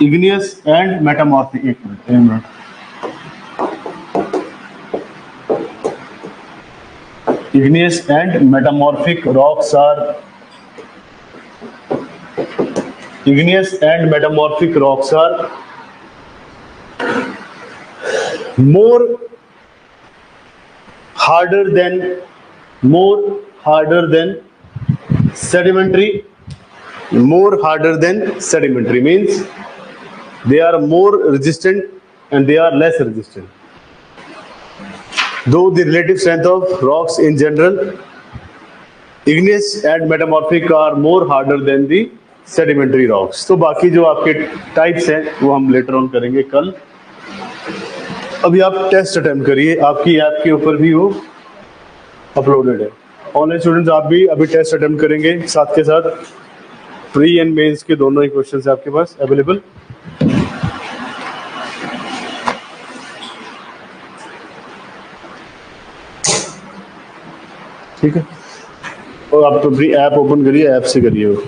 igneous and metamorphic एक minute igneous and metamorphic rocks are more harder than sedimentary means they are more resistant and they are less resistant. Though the relative strength of rocks in general, igneous and metamorphic are more harder than the sedimentary rocks. तो बाकी जो आपके types हैं वो हम later on करेंगे कल. अभी आप टेस्ट अटेम्प्ट करिए, आपकी ऐप के ऊपर भी वो अपलोडेड है. ऑनलाइन स्टूडेंट्स आप भी अभी टेस्ट अटेम्प्ट करेंगे, साथ के साथ प्री एंड मेंस के दोनों ही क्वेश्चंस आपके पास अवेलेबल. ठीक है, और आप तो भी ऐप ओपन करिए, ऐप से करिए वो.